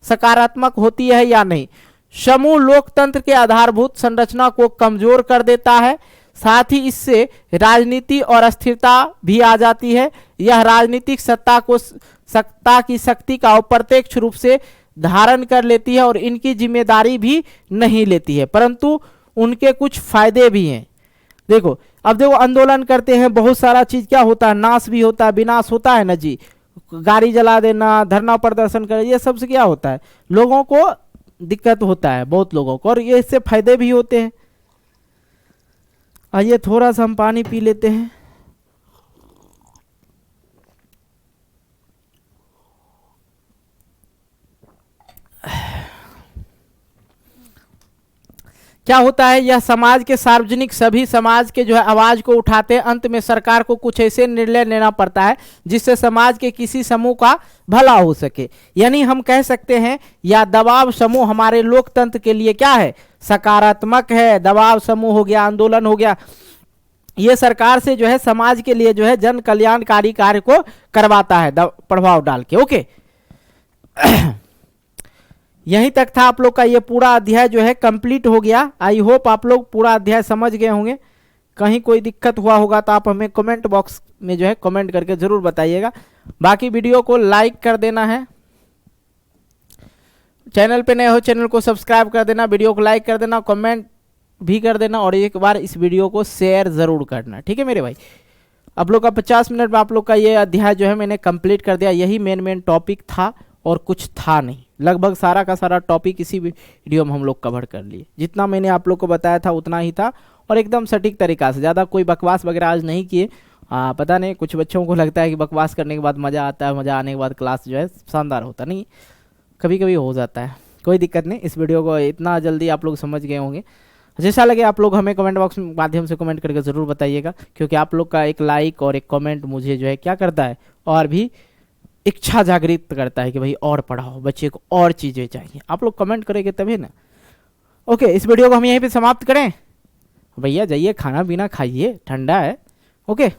सकारात्मक होती है या नहीं? समूह लोकतंत्र के आधारभूत संरचना को कमजोर कर देता है। साथ ही इससे राजनीति और अस्थिरता भी आ जाती है। यह राजनीतिक सत्ता की शक्ति का अप्रत्यक्ष रूप से धारण कर लेती है और इनकी जिम्मेदारी भी नहीं लेती है, परंतु उनके कुछ फायदे भी हैं। देखो, अब देखो आंदोलन करते हैं, बहुत सारा चीज क्या होता है, नाश भी होता है, विनाश होता है ना जी। गाड़ी जला देना, धरना प्रदर्शन कर, ये सबसे क्या होता है, लोगों को दिक्कत होता है, बहुत लोगों को, और ये इससे फायदे भी होते हैं। आइए थोड़ा सा हम पानी पी लेते हैं। क्या होता है, यह समाज के सार्वजनिक सभी समाज के जो है आवाज को उठाते हैं। अंत में सरकार को कुछ ऐसे निर्णय लेना पड़ता है जिससे समाज के किसी समूह का भला हो सके। यानी हम कह सकते हैं यह दबाव समूह हमारे लोकतंत्र के लिए क्या है, सकारात्मक है। दबाव समूह हो गया, आंदोलन हो गया, ये सरकार से जो है समाज के लिए जो है जन कल्याणकारी कार्य को करवाता है प्रभाव डाल के। ओके, यहीं तक था आप लोग का ये पूरा अध्याय जो है कंप्लीट हो गया। आई होप आप लोग पूरा अध्याय समझ गए होंगे। कहीं कोई दिक्कत हुआ होगा तो आप हमें कमेंट बॉक्स में जो है कमेंट करके जरूर बताइएगा। बाकी वीडियो को लाइक कर देना है, चैनल पे नए हो चैनल को सब्सक्राइब कर देना, वीडियो को लाइक कर देना, कमेंट भी कर देना और एक बार इस वीडियो को शेयर जरूर करना। ठीक है मेरे भाई, आप लोग का 50 मिनट में आप लोग का ये अध्याय जो है मैंने कंप्लीट कर दिया। यही मेन टॉपिक था और कुछ था नहीं, लगभग सारा का सारा टॉपिक इसी वीडियो में हम लोग कवर कर लिए। जितना मैंने आप लोग को बताया था उतना ही था और एकदम सटीक तरीका से, ज़्यादा कोई बकवास वगैरह आज नहीं किए। पता नहीं, कुछ बच्चों को लगता है कि बकवास करने के बाद मज़ा आता है, मज़ा आने के बाद क्लास जो है शानदार होता नहीं, कभी कभी हो जाता है, कोई दिक्कत नहीं। इस वीडियो को इतना जल्दी आप लोग समझ गए होंगे। जैसा लगे आप लोग हमें कमेंट बॉक्स में माध्यम से कमेंट करके ज़रूर बताइएगा, क्योंकि आप लोग का एक लाइक और एक कमेंट मुझे जो है क्या करता है, और भी इच्छा जागृत करता है कि भाई और पढ़ाओ, बच्चे को और चीज़ें चाहिए। आप लोग कमेंट करेंगे तभी ना। ओके, इस वीडियो को हम यहीं पे समाप्त करें। भैया जाइए खाना पीना खाइए, ठंडा है। ओके।